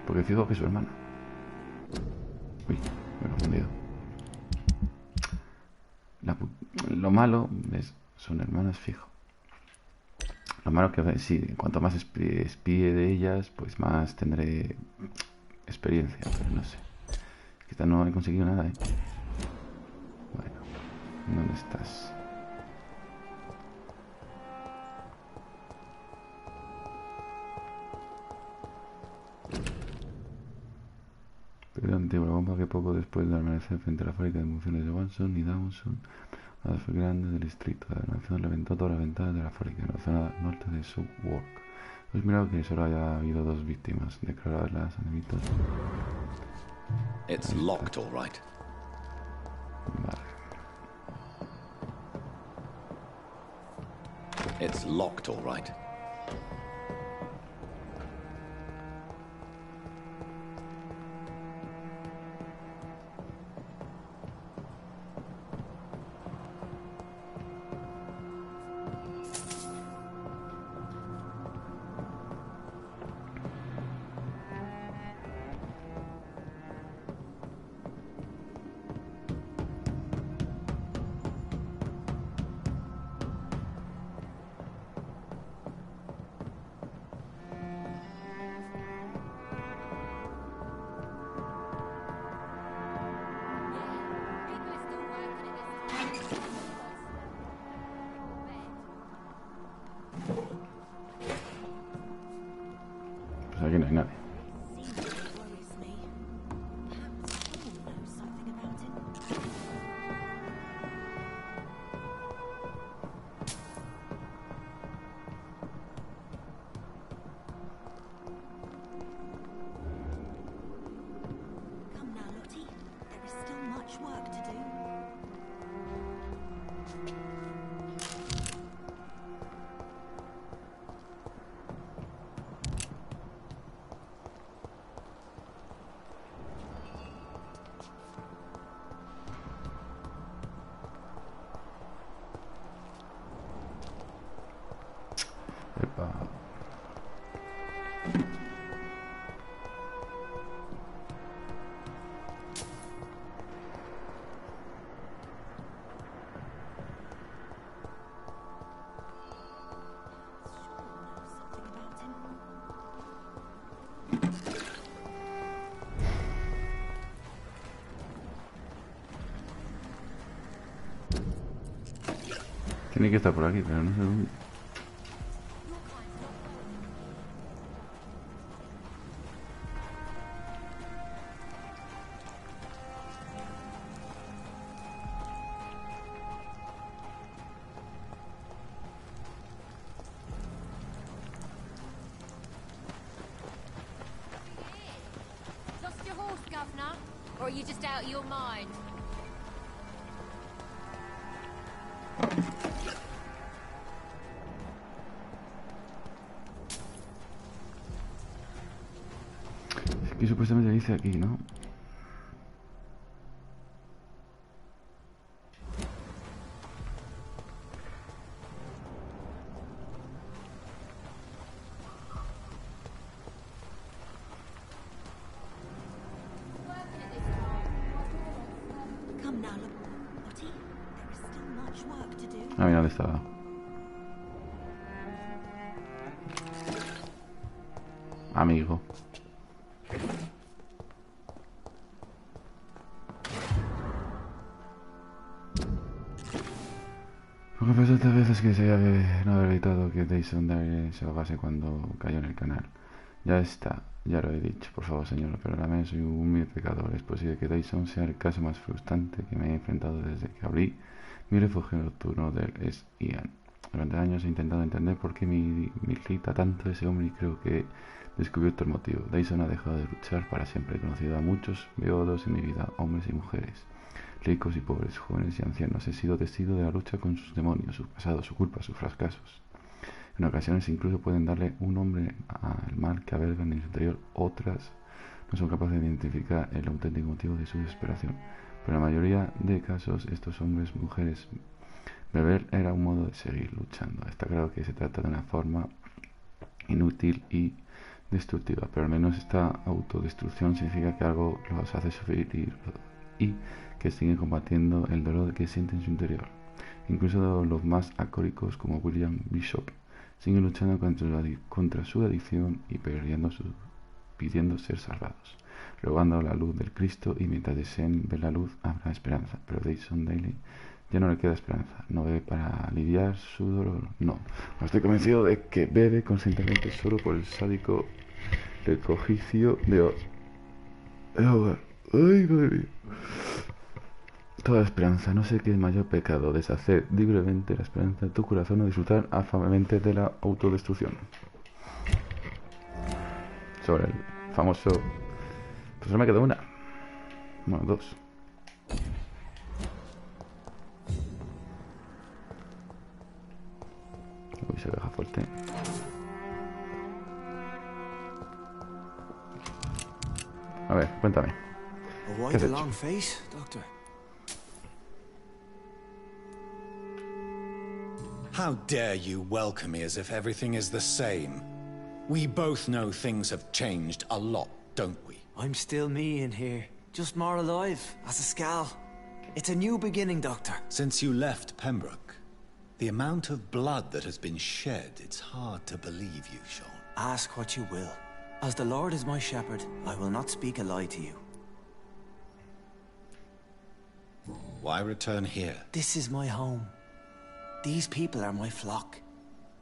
Porque fijo que es su hermana. Uy, me he confundido. Lo malo es, son hermanas fijo. Lo malo que sí, cuanto más espíe de ellas, pues más tendré experiencia, pero no sé. Es que esta no he conseguido nada, Bueno, ¿dónde estás? era antigua bomba que poco después del amanecer frente a la fábrica de municiones de Watson y Dawson, la más grande del distrito. La detonación reventó todas las ventanas de la fábrica en la zona norte de Southwark. Pues mira que solo haya habido 2 víctimas declaradas las anemitas. It's locked, all right. Vale. It's locked, all right. Pues aquí no hay nadie. Come now, Lottie. There is still much work to do. Epa. Tiene que estar por aquí, pero no sé dónde. Lost your horse, Governor? Or are you just out of your mind? Es que supuestamente dice aquí, ¿no? Come now, Lottie. There is still much work to do. Ah, mira dónde estaba. Amigo. Lo que pasó tantas veces que se había no haber evitado que Dyson Darle se ahogase cuando cayó en el canal. Ya está, ya lo he dicho, por favor señor, perdóname, soy un humilde pecador. Es posible que Dyson sea el caso más frustrante que me he enfrentado desde que abrí mi refugio nocturno del Ian. Durante años he intentado entender por qué me irrita tanto ese hombre y creo que he descubierto el motivo. Dyson ha dejado de luchar para siempre. He conocido a muchos beodos en mi vida, hombres y mujeres, ricos y pobres, jóvenes y ancianos. He sido testigo de la lucha con sus demonios, su pasado, su culpa, sus fracasos. En ocasiones incluso pueden darle un nombre al mal que albergan en su interior. Otras no son capaces de identificar el auténtico motivo de su desesperación. Pero en la mayoría de casos, estos hombres, mujeres, beber era un modo de seguir luchando. Está claro que se trata de una forma inútil y destructiva, pero al menos esta autodestrucción significa que algo los hace sufrir y que siguen combatiendo el dolor que sienten en su interior. Incluso los más alcohólicos como William Bishop siguen luchando contra su adicción y pidiendo ser salvados, rogando la luz del Cristo, y mientras deseen ver la luz habrá esperanza. Pero Dyson Darle ya no le queda esperanza. No bebe para aliviar su dolor, no. Estoy convencido de que bebe conscientemente solo por el sádico recogicio de ahogar. Ay, madre mía. Toda esperanza, no sé qué es mayor pecado, deshacer libremente la esperanza de tu corazón o disfrutar afablemente de la autodestrucción. Sobre el famoso... Pues solo me quedó una. Bueno, dos. Uy, se deja fuerte. A ver, cuéntame. Why the long face, Doctor? How dare you welcome me as if everything is the same? We both know things have changed a lot, don't we? I'm still me in here, just more alive, as a Skal. It's a new beginning, Doctor. Since you left Pembroke, the amount of blood that has been shed, it's hard to believe you, Sean. Ask what you will. As the Lord is my shepherd, I will not speak a lie to you. Why return here? This is my home. These people are my flock.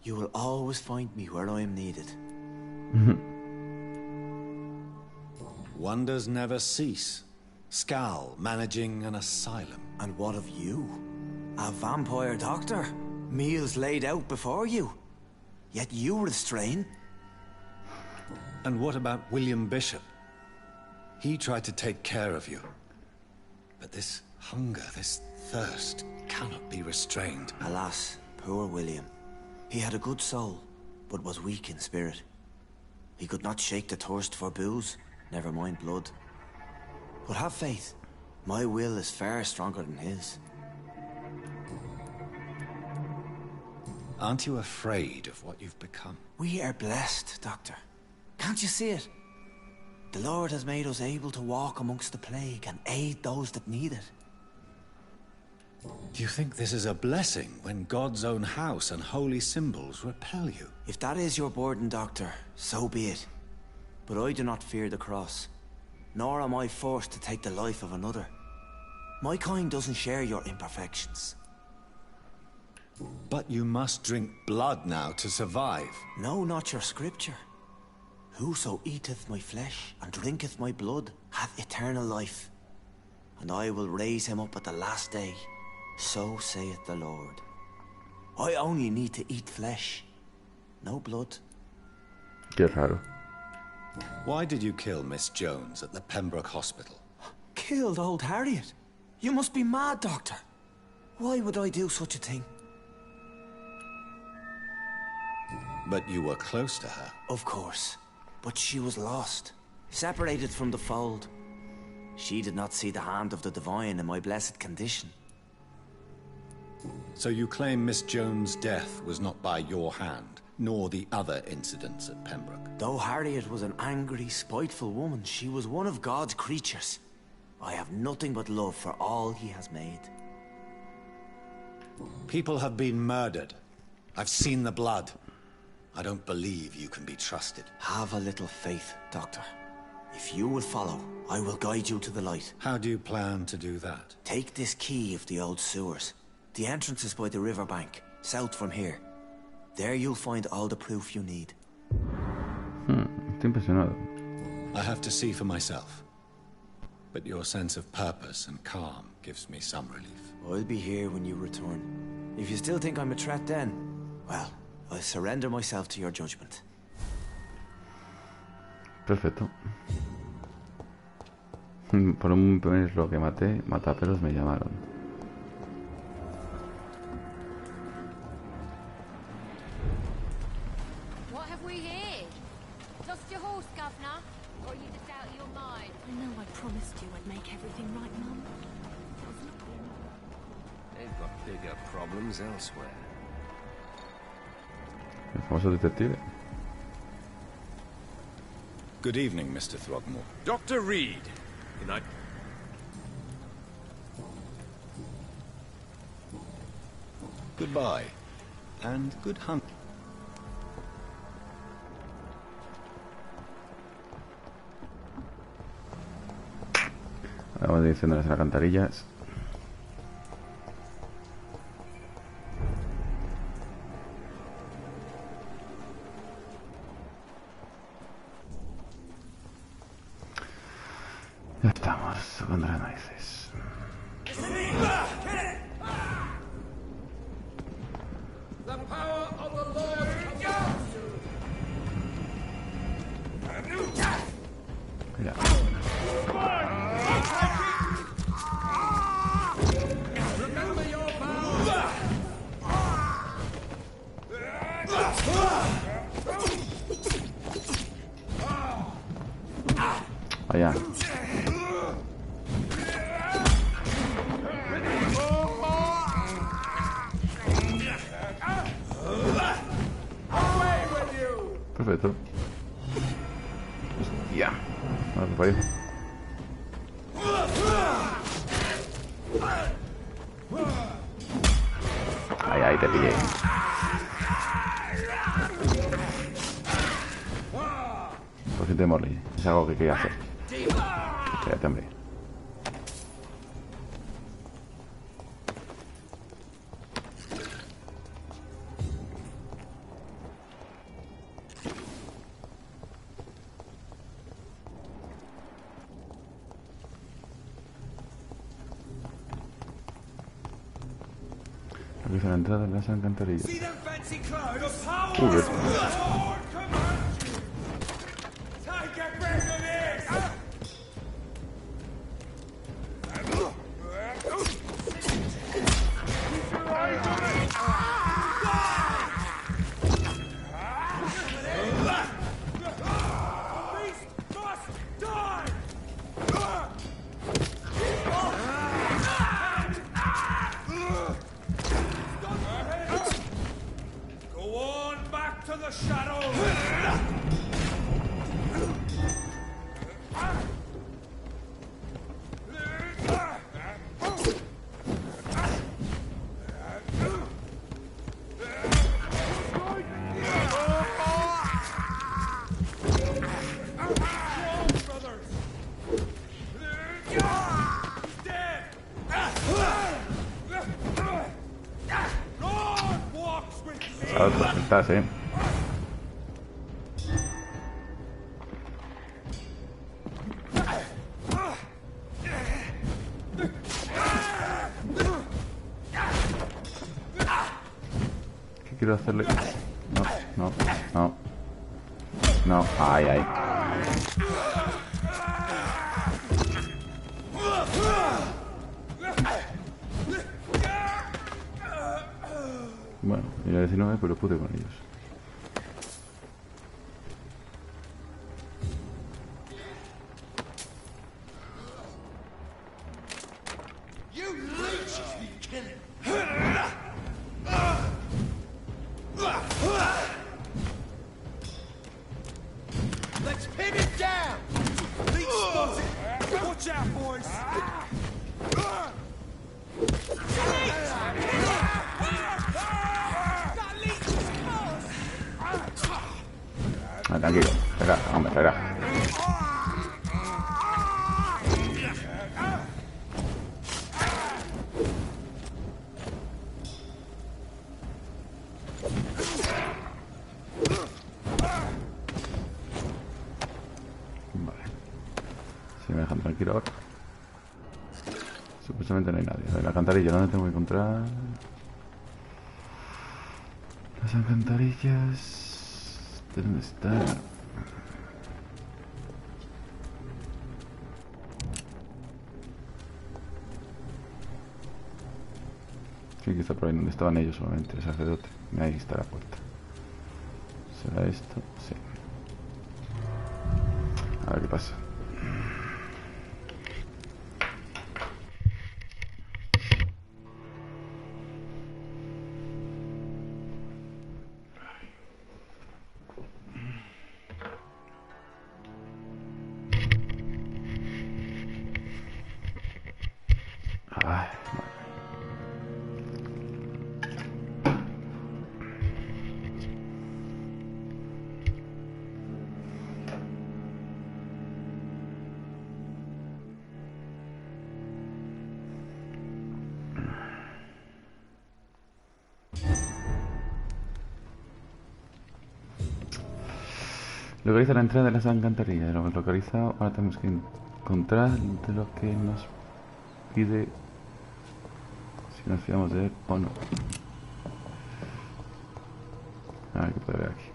You will always find me where I am needed. Wonders never cease. Skal managing an asylum. And what of you? A vampire doctor? Meals laid out before you. Yet you restrain. And what about William Bishop? He tried to take care of you. But this hunger, this thirst, cannot be restrained. Alas, poor William. He had a good soul, but was weak in spirit. He could not shake the thirst for booze, never mind blood. But have faith. My will is far stronger than his. Aren't you afraid of what you've become? We are blessed, Doctor. Can't you see it? The Lord has made us able to walk amongst the plague and aid those that need it. Do you think this is a blessing when God's own house and holy symbols repel you? If that is your burden, Doctor, so be it. But I do not fear the cross, nor am I forced to take the life of another. My kind doesn't share your imperfections. But you must drink blood now to survive. No, not your scripture. Whoso eateth my flesh and drinketh my blood hath eternal life, and I will raise him up at the last day. So saith the Lord. I only need to eat flesh, no blood. Qué raro. Why did you kill Miss Jones at the Pembroke Hospital? Killed old Harriet? You must be mad, Doctor. Why would I do such a thing? But you were close to her. Of course. But she was lost, separated from the fold. She did not see the hand of the divine in my blessed condition. So you claim Miss Jones' death was not by your hand, nor the other incidents at Pembroke? Though Harriet was an angry, spiteful woman, she was one of God's creatures. I have nothing but love for all he has made. People have been murdered. I've seen the blood. I don't believe you can be trusted. Have a little faith, Doctor. If you will follow, I will guide you to the light. How do you plan to do that? Take this key of the old sewers. The entrance is by the riverbank, south from here. There you'll find all the proof you need. Estoy impresionado. I have to see for myself. But your sense of purpose and calm gives me some relief. I'll be here when you return. If you still think I'm a threat then, well, I surrender myself to your judgment. Perfecto. Por un perro que maté, mataperos me llamaron. What have we here? Lost your horse, Governor? Or are you just out of your mind? I know I promised you I'd make everything right, Mum. They've got bigger problems elsewhere. El famoso detective. Good evening, Mr. Throgmorton. Dr. Reed, can I... Goodbye, and good hunt. Vamos diciendo las alcantarillas. Ya estamos. Vamos con las narices. Mira. Allá. Perfecto. Hostia. No me parece. Ahí te pillé. Por si te morlí. Es algo que quería hacer. Espérate, hombre. Lo que es la entrada de las alcantarillas. Estás, ¿Qué quiero hacerle? No. Ay. Bueno, iba a decir 9, pero pude con ellos. Tranquilo, espera. Vale. Si me dejan tranquilo ahora. Supuestamente no hay nadie. A ver, la alcantarilla, ¿dónde tengo que encontrar? Las alcantarillas... ¿Dónde está? Sí, que está por ahí donde estaban ellos solamente, el sacerdote. Ahí está la puerta. ¿Será esto? Sí. A ver qué pasa. Localiza la entrada de las alcantarillas. Lo localizado. Ahora tenemos que Encontrar de lo que nos pide, si nos fiamos de él o no. A ver qué puede ver aquí.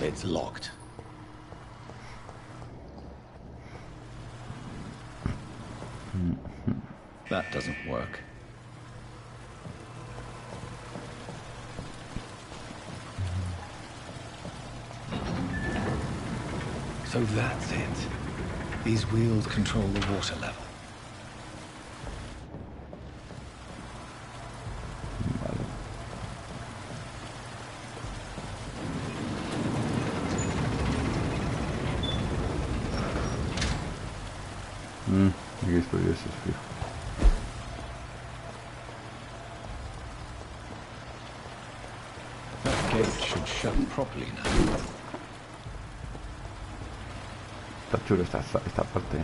It's locked. That doesn't work. So that's it. These wheels control the water level. Aquí estoy, eso es fijo. That gate should shut properly now. Está chulo esta parte.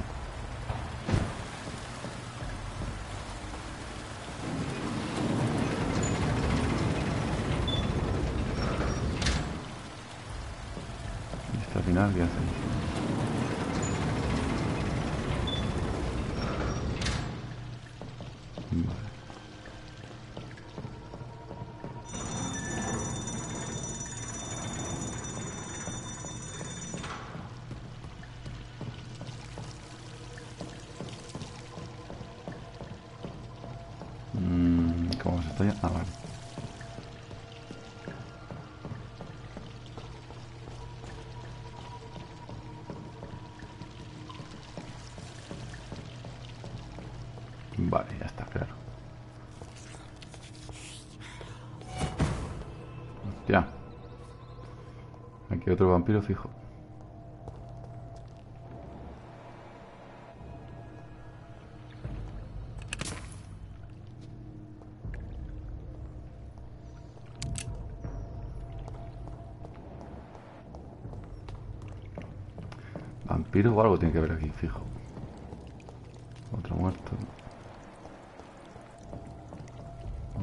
Y esta final, ¿qué hace? Vale. ¿Cómo se está ya? Ah, vale. Vale, ya está, claro. Hostia. Aquí hay otro vampiro fijo. Vampiro o algo tiene que ver aquí, fijo. Otro muerto.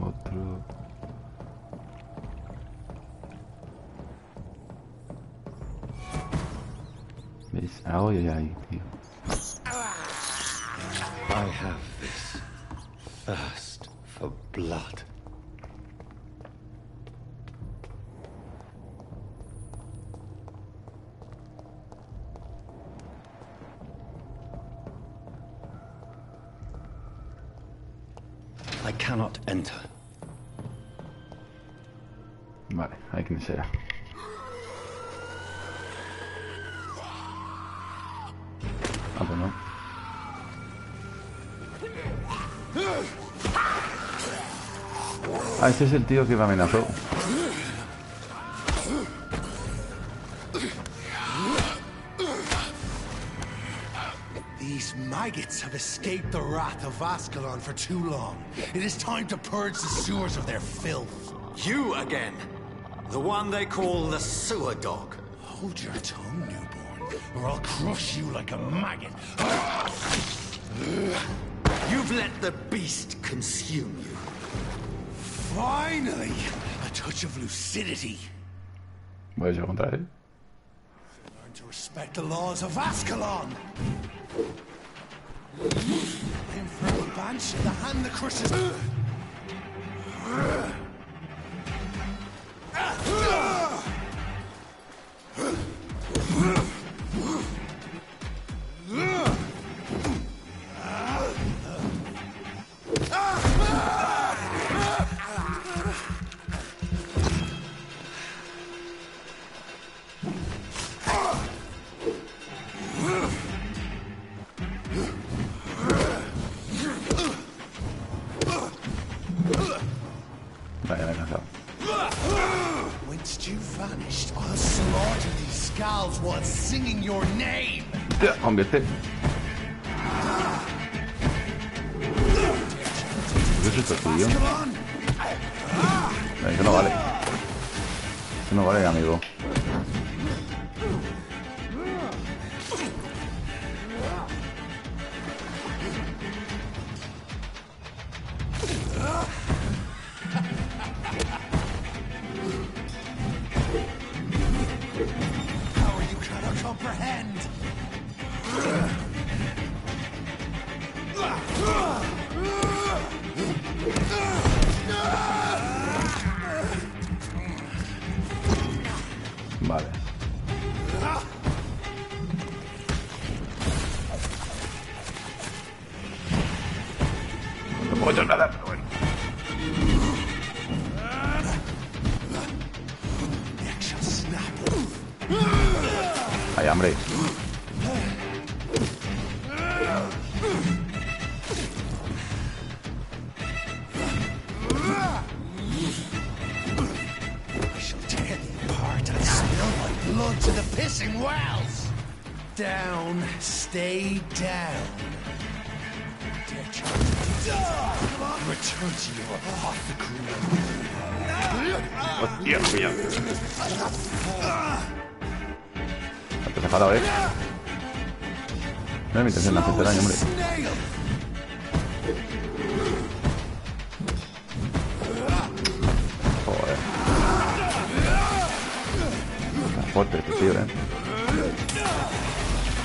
Otro. ¿Veis? Ah, ya ahí, tío. I have this thirst for blood. I cannot enter. Vale, hay quien sea. Ah, pues no. Ah, ese es el tío que me amenazó. These maggots have escaped the wrath of Ascalon for too long. It is time to purge the sewers of their filth. You again! The one they call the sewer dog. Hold your tongue, newborn, or I'll crush you like a maggot. You've let the beast consume you. Finally! A touch of lucidity. Voy a encontrar, ¿eh? Learn to respect the laws of Ascalon. I am from Banshee, the hand that crushes. Vaya, me he cansado. Whence you vanished, I'll slaughter these scalds while singing your name. Ya, convierte. ¿Qué es esto, tío? Eso no vale. Eso no vale, amigo. Power you cannot comprehend. Vale. No puedo hacer nada, pero bueno. Ay, hambre. I shall tear thee apart and spill my blood to the pissing wells. Down, stay down. Return to your apothecary. Hostia, mía. Te has dejado, No es mi intención de hacerte daño, hombre. Joder. Está fuerte este tío,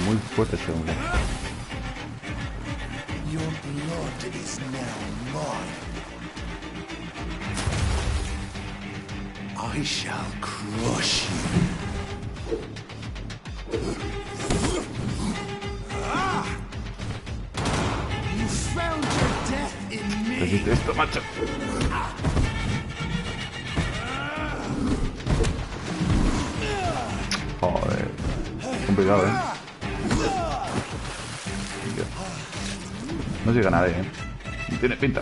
Muy fuerte este hombre. Your blood is now mine. I shall crush you. You found your death in me. Resiste esto, macho. Joder. Complicado, No llega nadie, No tiene pinta.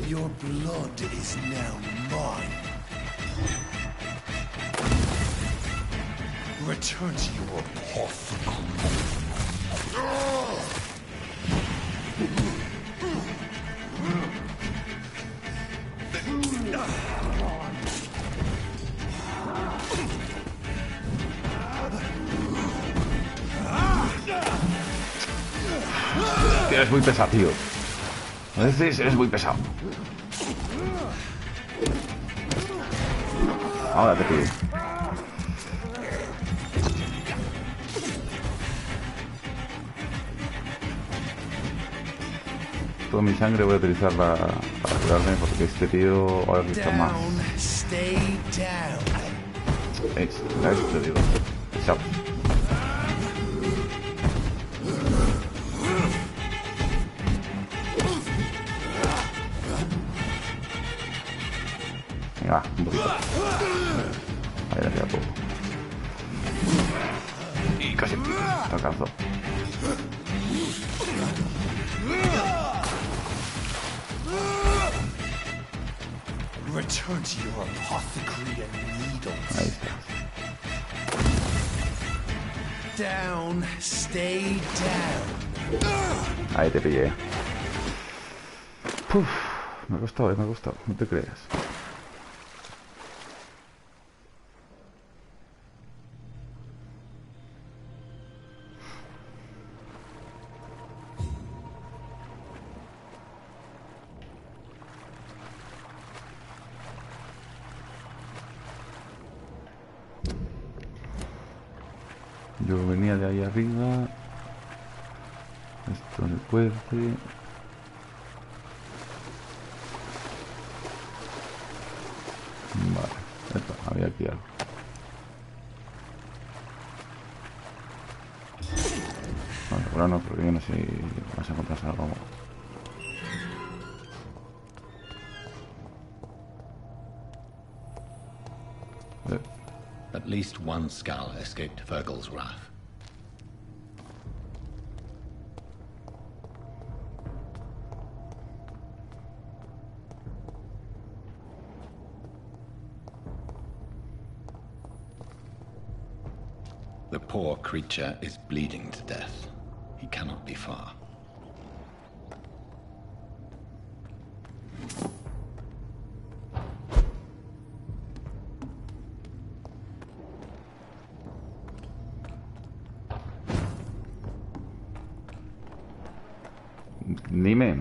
Your blood is now mine. Return to your Tío, es muy pesado, tío. A veces es muy pesado. Ahora te pido. Toda mi sangre voy a utilizarla para curarme porque este tío ahora que está más. Eso te digo. Chao. Venga, un poquito. Ahí le queda poco. Y casi lo alcanzó. Return to your apothecary and needles. Ahí está. Down, stay down. Ahí te pillé. Uf, me ha costado, no te creas. Yo venía de ahí arriba. Esto en el puente. Vale, esto, había aquí algo. Vale, ahora no, porque yo no sé si vas a encontrar algo. At least one skull escaped Virgil's wrath. The poor creature is bleeding to death. He cannot be far. Dime.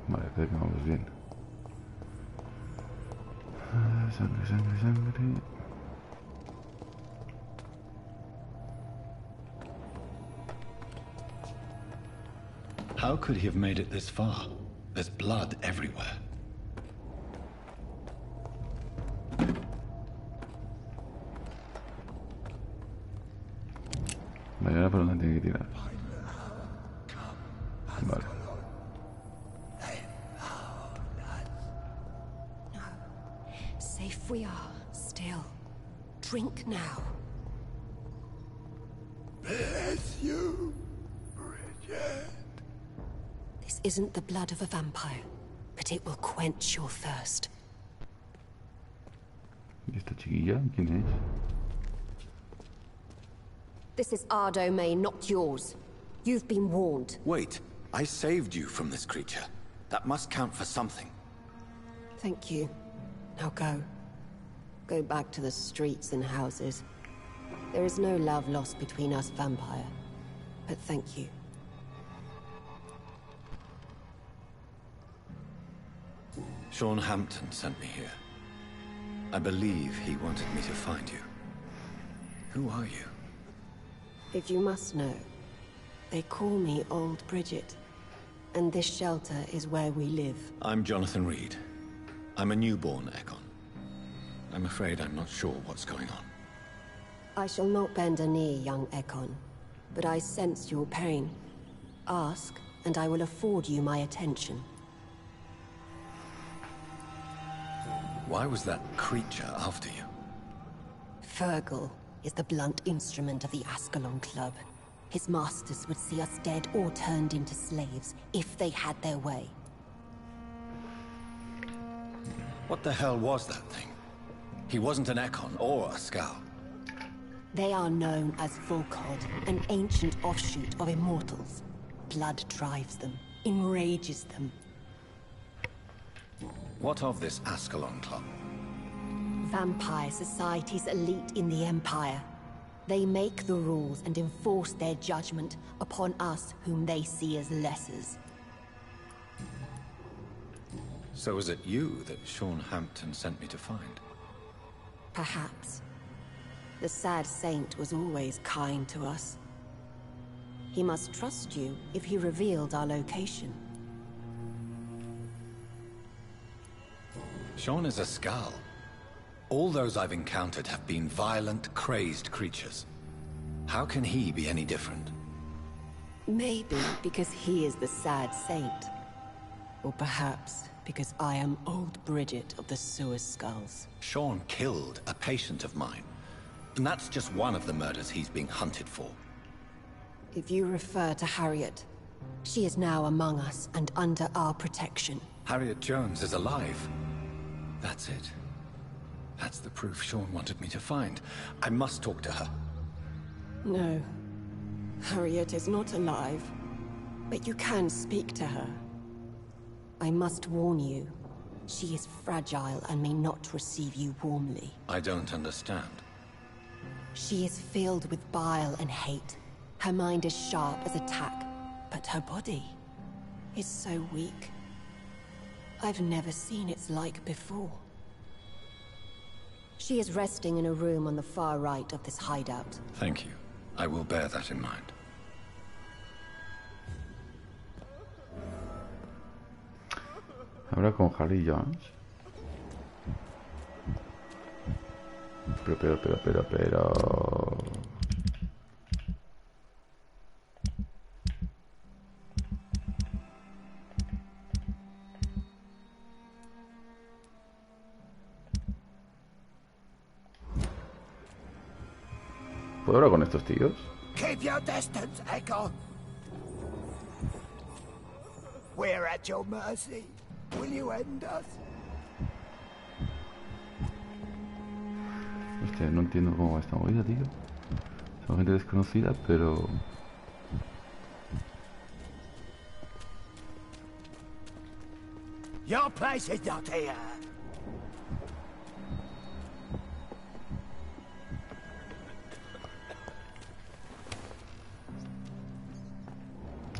Vale, creo que vamos bien. Sangre, sangre, sangre. How could he have made it this far? There's blood everywhere. Vale, ahora por dónde tiene que tirar. Vale. Safe we are, still. Drink now. Bless you, Bridget. This isn't the blood of a vampire, but it will quench your thirst. ¿Y esta chiquilla? ¿Quién es? This is our domain, not yours. You've been warned. Wait, I saved you from this creature. That must count for something. Thank you. Now go. Go back to the streets and houses. There is no love lost between us, Vampire. But thank you. Sean Hampton sent me here. I believe he wanted me to find you. Who are you? If you must know, they call me Old Bridget. And this shelter is where we live. I'm Jonathan Reed. I'm a newborn Ekon. I'm afraid I'm not sure what's going on. I shall not bend a knee, young Ekon. But I sense your pain. Ask, and I will afford you my attention. Why was that creature after you? Fergal is the blunt instrument of the Ascalon Club. His masters would see us dead or turned into slaves, if they had their way. What the hell was that thing? He wasn't an Ekon or a Scout. They are known as Volkod, an ancient offshoot of immortals. Blood drives them, enrages them. What of this Ascalon Club? Vampire society's elite in the Empire. They make the rules and enforce their judgment upon us whom they see as lessers. So was it you that Sean Hampton sent me to find? Perhaps. The sad saint was always kind to us. He must trust you if he revealed our location. Sean is a Skull. All those I've encountered have been violent, crazed creatures. How can he be any different? Maybe because he is the sad saint. Or perhaps because I am Old Bridget of the Sewer Skulls. Sean killed a patient of mine. And that's just one of the murders he's being hunted for. If you refer to Harriet, she is now among us and under our protection. Harriet Jones is alive. That's it. That's the proof Sean wanted me to find. I must talk to her. No. Harriet is not alive. But you can speak to her. I must warn you. She is fragile and may not receive you warmly. I don't understand. She is filled with bile and hate. Her mind is sharp as a tack, but her body is so weak. I've never seen its like before. She is resting in a room on the far right of this hideout. Thank you. I will bear that in mind. Habla con Harry Jones. Pero. ¿Puedo hablar con estos tíos? Keep your distance, Echo. We're at your mercy. Will you end us? Hostia, no entiendo cómo va esta movida, tío. Son gente desconocida, pero... Your place is not here.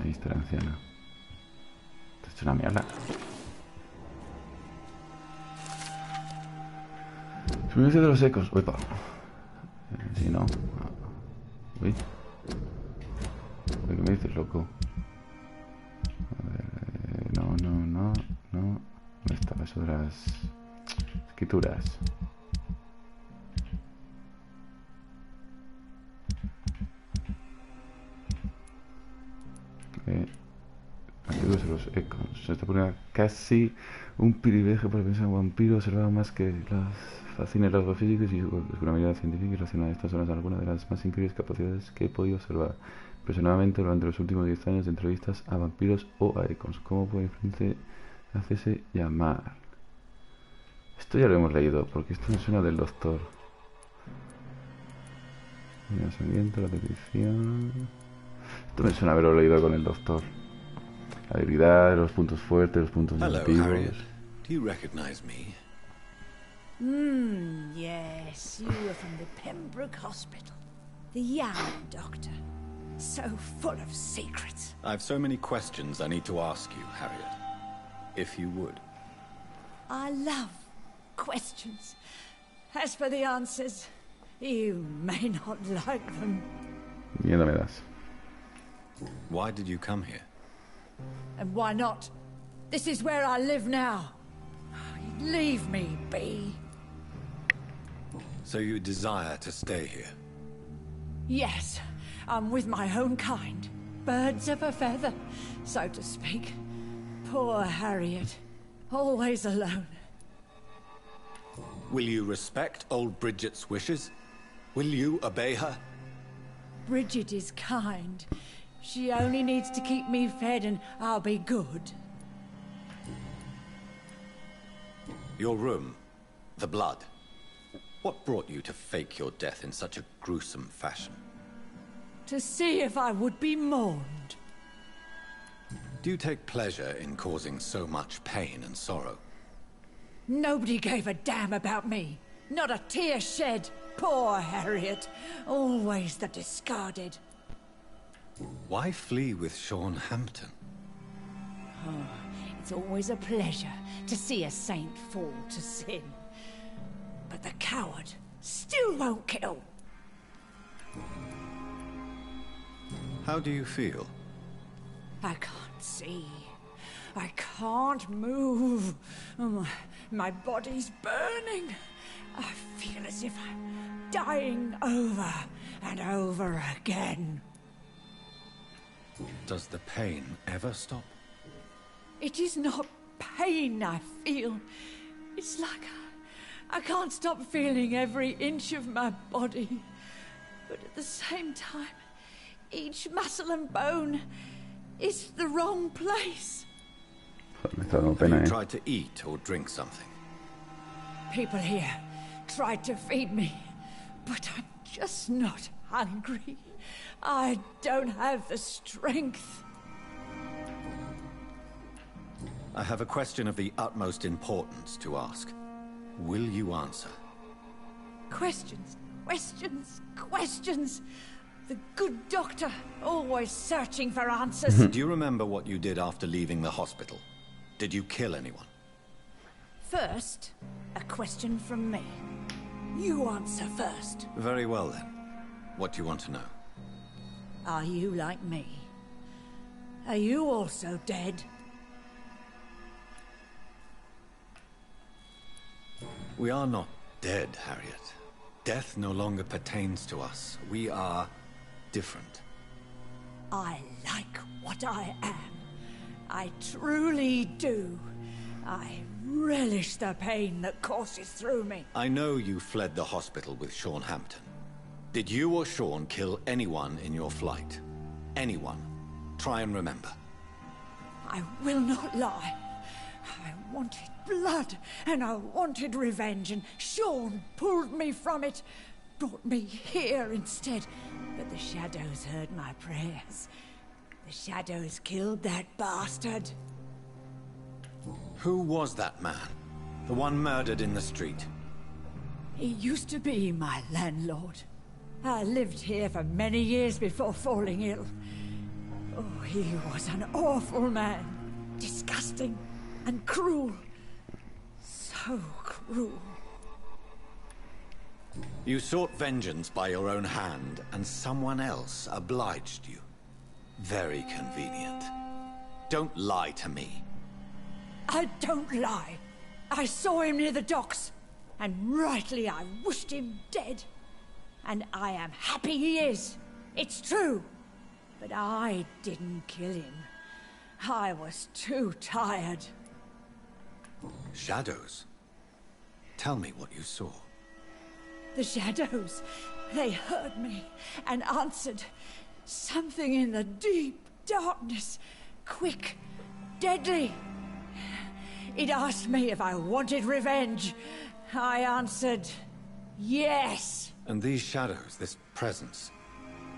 Ahí está la anciana. Esto es una mierda. Sumirse de los ecos. Uepa. Si no. Uy. ¿Qué me dices, loco? A ver, no. ¿Dónde estaba eso de las escrituras? Antiguos de los ecos. Se está poniendo casi un privilegio para pensar en un vampiro. Observado más que las fascina el rasgo físico y con una mirada científica y relacionada. Estas son algunas de las más increíbles capacidades que he podido observar personalmente durante los últimos 10 años de entrevistas a vampiros o a ecos. ¿Cómo puede hacerse llamar? Esto ya lo hemos leído, porque esto me suena del doctor. El lanzamiento, la petición... Esto me suena haberlo leído con el doctor. La debilidad, los puntos fuertes, los puntos negativos. Harriet. Do you recognize me? Yes, you are from the Pembroke Hospital. The young doctor. So full of secrets. I've so many questions I need to ask you, Harriet. If you would. I love questions. As for the answers, you may not like them. Miedo me das. Why did you come here? And why not? This is where I live now. Leave me be. So you desire to stay here? Yes, I'm with my own kind. Birds of a feather, so to speak. Poor Harriet. Always alone. Will you respect old Bridget's wishes? Will you obey her? Bridget is kind. She only needs to keep me fed and I'll be good. Your room, the blood. What brought you to fake your death in such a gruesome fashion? To see if I would be mourned. Do you take pleasure in causing so much pain and sorrow? Nobody gave a damn about me. Not a tear shed. Poor Harriet. Always the discarded. Why flee with Sean Hampton? Oh, it's always a pleasure to see a saint fall to sin. But the coward still won't kill. How do you feel? I can't see. I can't move. My body's burning. I feel as if I'm dying over and over again. Does the pain ever stop? It is not pain I feel. It's like I can't stop feeling every inch of my body. But at the same time, each muscle and bone is the wrong place. Have you tried to eat or drink something? People here tried to feed me, but I'm just not hungry. I don't have the strength. I have a question of the utmost importance to ask. Will you answer? Questions, questions, questions. The good doctor, always searching for answers. Do you remember what you did after leaving the hospital? Did you kill anyone? First, a question from me. You answer first. Very well then. What do you want to know? Are you like me? Are you also dead? We are not dead, Harriet. Death no longer pertains to us. We are different. I like what I am. I truly do. I relish the pain that courses through me. I know you fled the hospital with Sean Hampton. Did you or Sean kill anyone in your flight? Anyone? Try and remember. I will not lie. I wanted blood, and I wanted revenge, and Sean pulled me from it, brought me here instead. But the shadows heard my prayers. The shadows killed that bastard. Who was that man? The one murdered in the street? He used to be my landlord. I lived here for many years before falling ill. Oh, he was an awful man. Disgusting and cruel. So cruel. You sought vengeance by your own hand, and someone else obliged you. Very convenient. Don't lie to me. I don't lie. I saw him near the docks, and rightly I wished him dead. And I am happy he is. It's true. But I didn't kill him. I was too tired. Shadows? Tell me what you saw. The shadows, they heard me and answered. Something in the deep darkness, quick, deadly. It asked me if I wanted revenge. I answered, yes. And these shadows, this presence,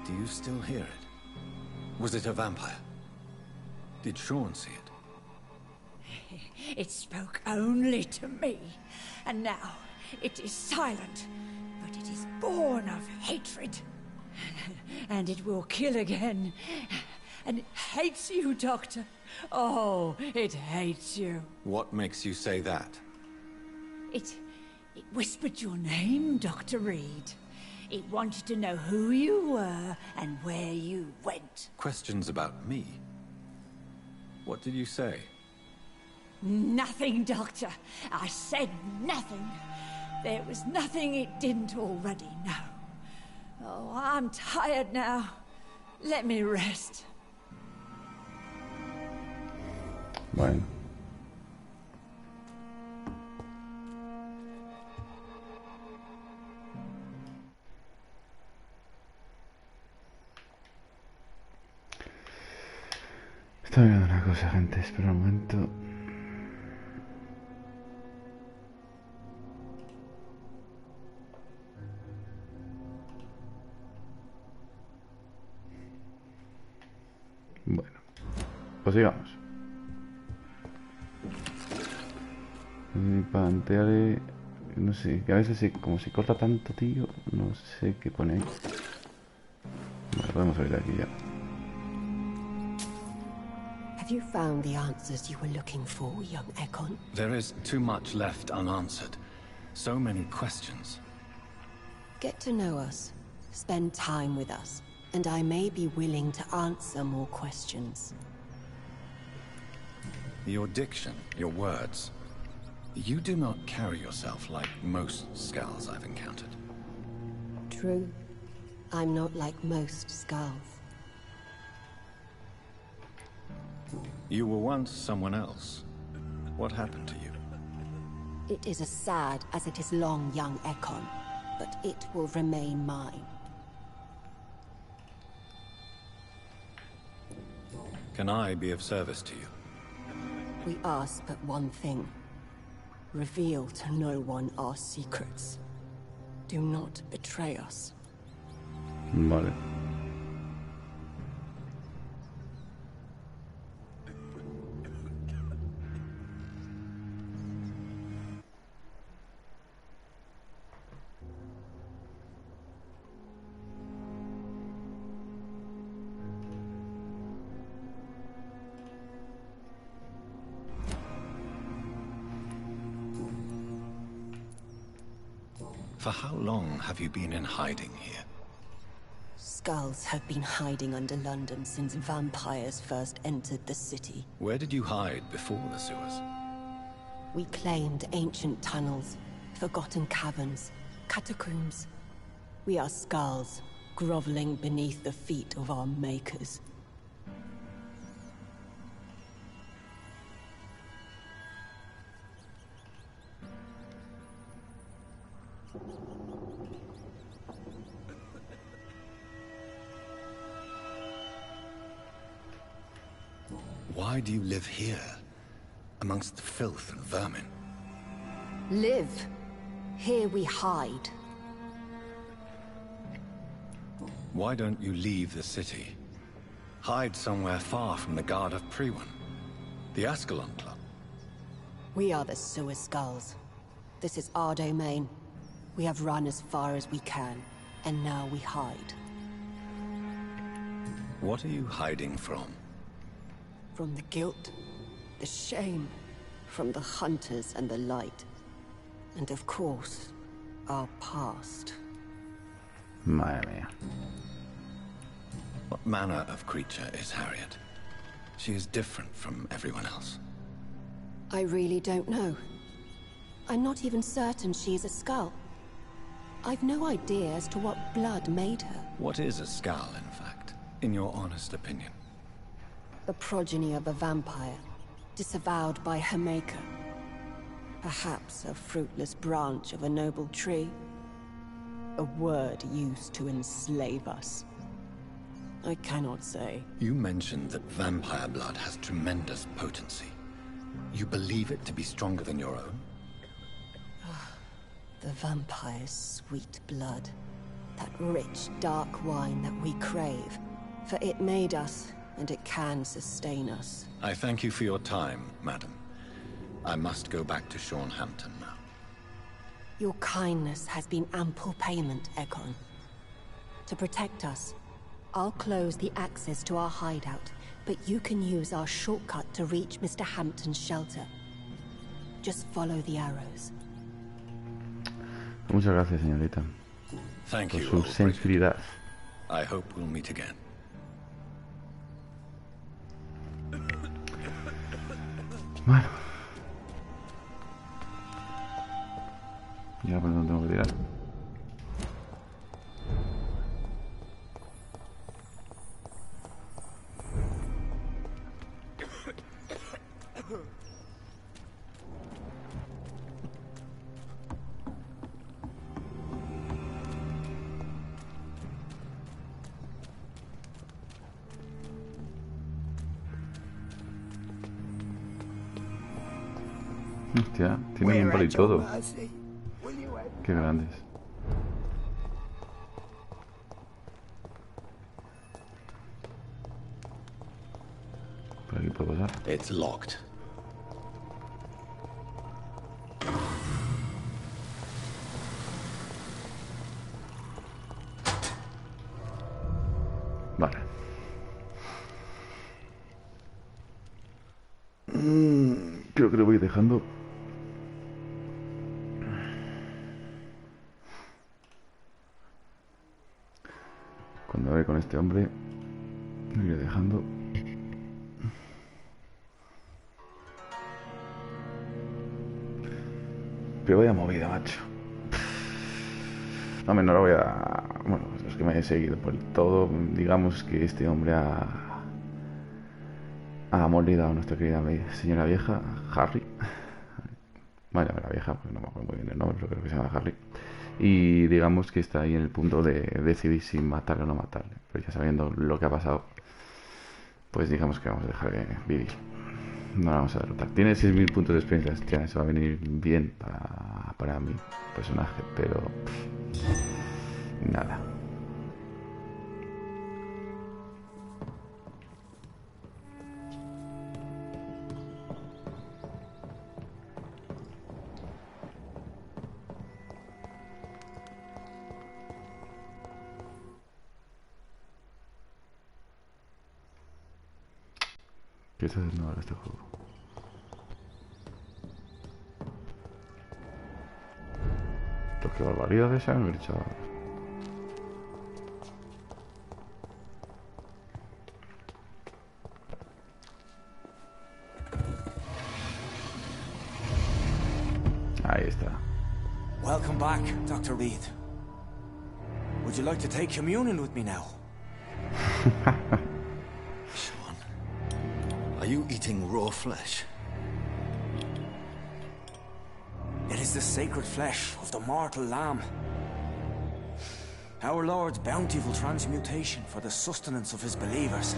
do you still hear it? Was it a vampire? Did Sean see it? It spoke only to me, and now it is silent, but it is born of hatred. And it will kill again. And it hates you, Doctor. Oh, it hates you. What makes you say that? It whispered your name, Dr. Reed. It wanted to know who you were and where you went. Questions about me? What did you say? Nothing, Doctor. I said nothing. There was nothing it didn't already know. Oh, I'm tired now. Let me rest. Bueno. Estoy viendo una cosa, gente. Espera un momento. Bueno, pues sigamos. Plantearé, no sé, que a veces como se corta tanto, tío, no sé qué pone ahí. Vale, podemos salir de aquí ya. Have you found the answers you were looking for, young Ekon? There is too much left unanswered. So many questions. Get to know us. Spend time with us. And I may be willing to answer more questions. Your diction, your words. You do not carry yourself like most skulls I've encountered. True. I'm not like most skulls. You were once someone else. What happened to you? It is as sad as it is long, young Ekon, but it will remain mine. Can I be of service to you? We ask but one thing. Reveal to no one our secrets. Do not betray us. Vale. For how long have you been in hiding here? Skulls have been hiding under London since vampires first entered the city. Where did you hide before the sewers? We claimed ancient tunnels, forgotten caverns, catacombs. We are skulls, groveling beneath the feet of our makers. why do you live here, amongst the filth and vermin? Live. Here we hide. Why don't you leave the city? Hide somewhere far from the Guard of Priwen, the Ascalon Club. We are the Sewer Skulls. This is our domain. We have run as far as we can, and now we hide. What are you hiding from? From the guilt, the shame, from the hunters and the light. And of course, our past. Madre mía. What manner of creature is Harriet? She is different from everyone else. I really don't know. I'm not even certain she's a skull. I've no idea as to what blood made her. What is a skull, in fact, in your honest opinion? The progeny of a vampire, disavowed by her maker. Perhaps a fruitless branch of a noble tree. A word used to enslave us. I cannot say. You mentioned that vampire blood has tremendous potency. You believe it to be stronger than your own? The vampire's sweet blood. That rich, dark wine that we crave. For it made us, and it can sustain us. I thank you for your time, madam. I must go back to Shornhampton now. Your kindness has been ample payment, Egon. To protect us, I'll close the access to our hideout, but you can use our shortcut to reach Mr. Hampton's shelter. Just follow the arrows. Muchas gracias, señorita. Thank por you, su sensibilidad. I hope we'll meet again. Bueno. Ya por dónde tengo que tirar. Hostia, tiene un palo y todo. Qué grandes. Por aquí puedo pasar. It's locked. Vale. Creo que lo voy dejando. Cuando ve con este hombre, lo iré dejando. Pero vaya movida, macho. No, no lo voy a... Bueno, los que me hayan seguido por todo, digamos que este hombre ha molido a nuestra querida señora vieja, Harry. Vaya, la vieja, pues no me acuerdo muy bien el nombre, pero creo que se llama Harry. Y digamos que está ahí en el punto de decidir si matarle o no matarle. Pero ya sabiendo lo que ha pasado, pues digamos que vamos a dejar vivir. No la vamos a derrotar. Tiene 6.000 puntos de experiencia. Hostia, eso va a venir bien para mi personaje, pero nada. ¿Qué está haciendo ahora este juego? Qué barbaridad de sangre, chaval. Ahí está. Welcome back, Dr. Reed. Would you like to take communion with me now? Sean, are you eating raw flesh? It is the sacred flesh of the mortal lamb. Our Lord's bountiful transmutation for the sustenance of his believers.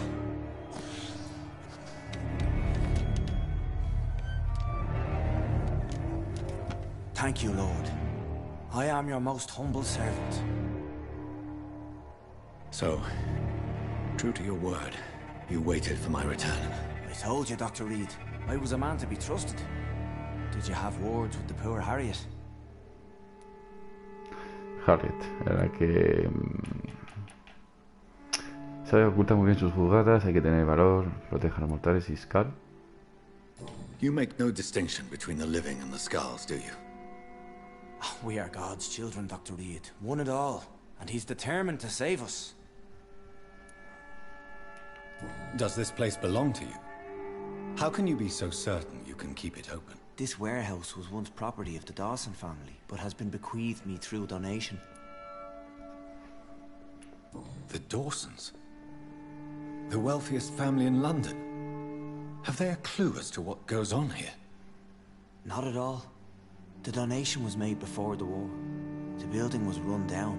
Thank you, Lord. I am your most humble servant. So, true to your word, you waited for my return. I told you, Dr. Reed, I was a man to be trusted. Did you have words with the poor Harriet? Harriet, era que sabe ocultar muy bien sus jugadas, hay que tener valor, protege a los mortales y Skull. You make no distinction between the living and the Skulls, do you? We are God's children, Dr. Reed, one and all, and he's determined to save us. Does this place belong to you? How can you be so certain you can keep it open? This warehouse was once property of the Dawson family, but has been bequeathed me through donation. The Dawsons? The wealthiest family in London? Have they a clue as to what goes on here? Not at all. The donation was made before the war. The building was run down.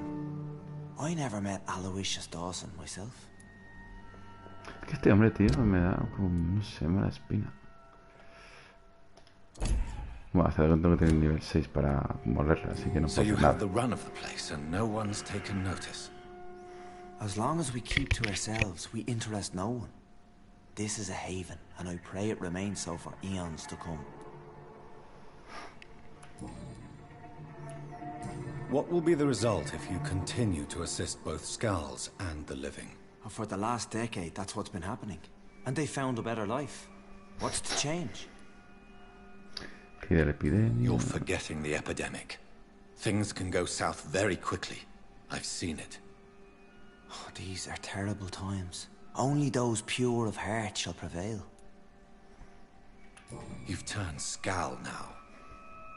I never met Aloysius Dawson myself. Es que este hombre, tío, me da como, no sé, mala espina. Bueno, hasta luego tengo que tener nivel 6 para morderla, así que no So puedo you hacer have nada. the run of the place and no one's taken notice. As long as we keep to ourselves, we interest no one. This is a haven, and I pray it remains so for eons to come. What will be the result if you continue to assist both Skulls and the living? For the last decade, that's what's been happening. And they found a better life. What's to change? You're forgetting the epidemic. Things can go south very quickly. I've seen it. Oh, these are terrible times. Only those pure of heart shall prevail. You've turned Skull now.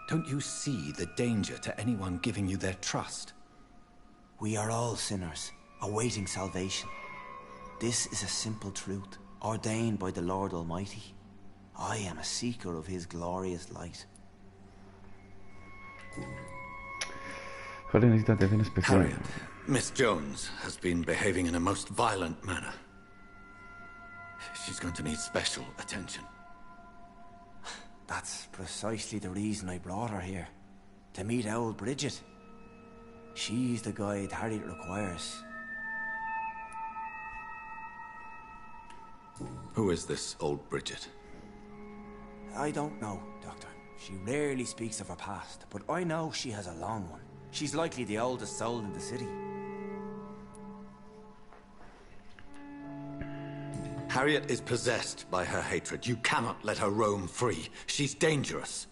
Don't you see the danger to anyone giving you their trust? We are all sinners, awaiting salvation. This is a simple truth, ordained by the Lord Almighty. I am a seeker of his glorious light. Harriet, Miss Jones has been behaving in a most violent manner. She's going to need special attention. That's precisely the reason I brought her here. To meet old Bridget. She's the guide Harriet requires. Who is this old Bridget? I don't know, Doctor. She rarely speaks of her past, but I know she has a long one. She's likely the oldest soul in the city. Harriet is possessed by her hatred. You cannot let her roam free. She's dangerous.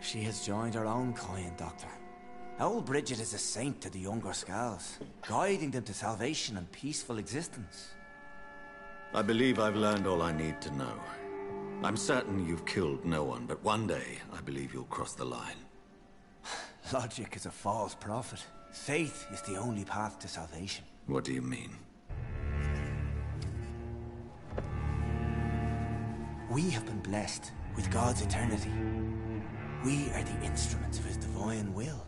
She has joined her own kind, Doctor. Old Bridget is a saint to the younger Skulls, guiding them to salvation and peaceful existence. I believe I've learned all I need to know. I'm certain you've killed no one, but one day I believe you'll cross the line. Logic is a false prophet. Faith is the only path to salvation. What do you mean? We have been blessed with God's eternity. We are the instruments of his divine will.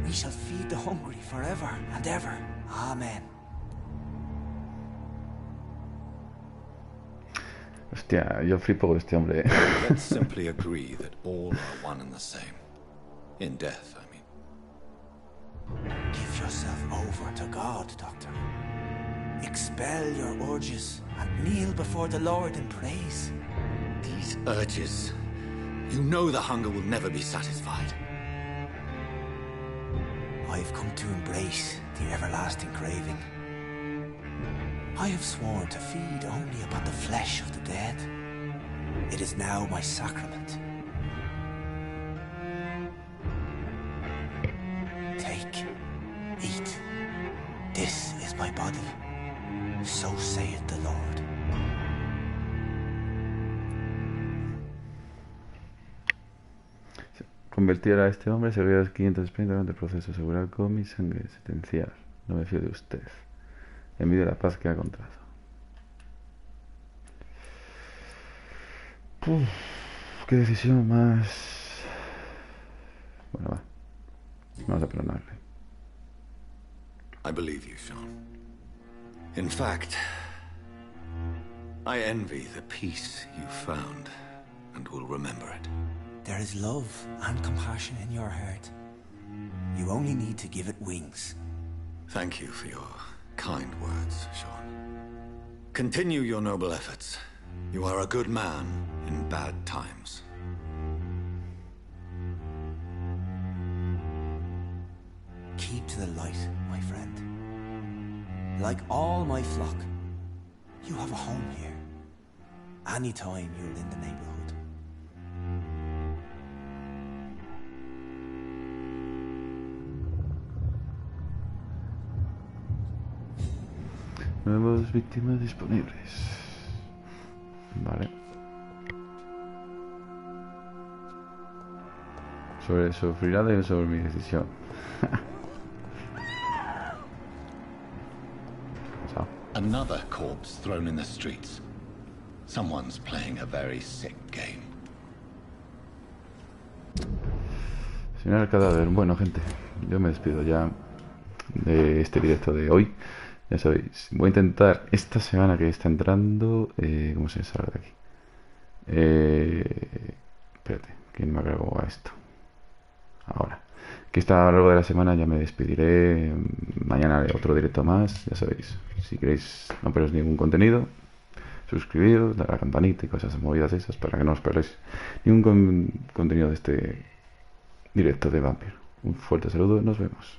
We shall feed the hungry forever and ever. Amen. Hostia, yo flipo con este hombre. Let's simply agree that all are one and the same. In death, I mean. Give yourself over to God, Doctor. Expel your urges and kneel before the Lord in praise. These urges. You know the hunger will never be satisfied. I've come to embrace the everlasting craving. I have sworn to feed only upon the flesh of the dead. It is now my sacrament. Take, eat. This is my body. So saith the Lord. Convertir a este hombre se ríe 500 experiencias durante el proceso. Asegurar con mi sangre. Sentenciar. No me fío de usted. Envidio la paz que ha encontrado. Uf, qué decisión más. Bueno, va. Vamos a perdonarle. I believe you, Sean. In fact, I envy the peace you found and will remember it. There is love and compassion in your heart. You only need to give it wings. Thank you for your kind words, Sean. Continue your noble efforts. You are a good man in bad times. Keep to the light, my friend. Like all my flock, you have a home here. Anytime you're in the neighborhood. Nuevas víctimas disponibles. Vale. Sufrirá sobre mi decisión. Another corpse thrown in the streets. Someone's playing a very sick game. Señor el cadáver. Bueno, gente, yo me despido ya de este directo de hoy. Ya sabéis, voy a intentar esta semana que está entrando. ¿Cómo se sale de aquí? Espérate, que no me agrego a esto. Ahora, que está a lo largo de la semana ya me despediré. Mañana haré otro directo más. Ya sabéis, si queréis no perderos ningún contenido, suscribiros, dar a la campanita y cosas movidas esas para que no os perdáis ningún contenido de este directo de Vampyr. Un fuerte saludo y nos vemos.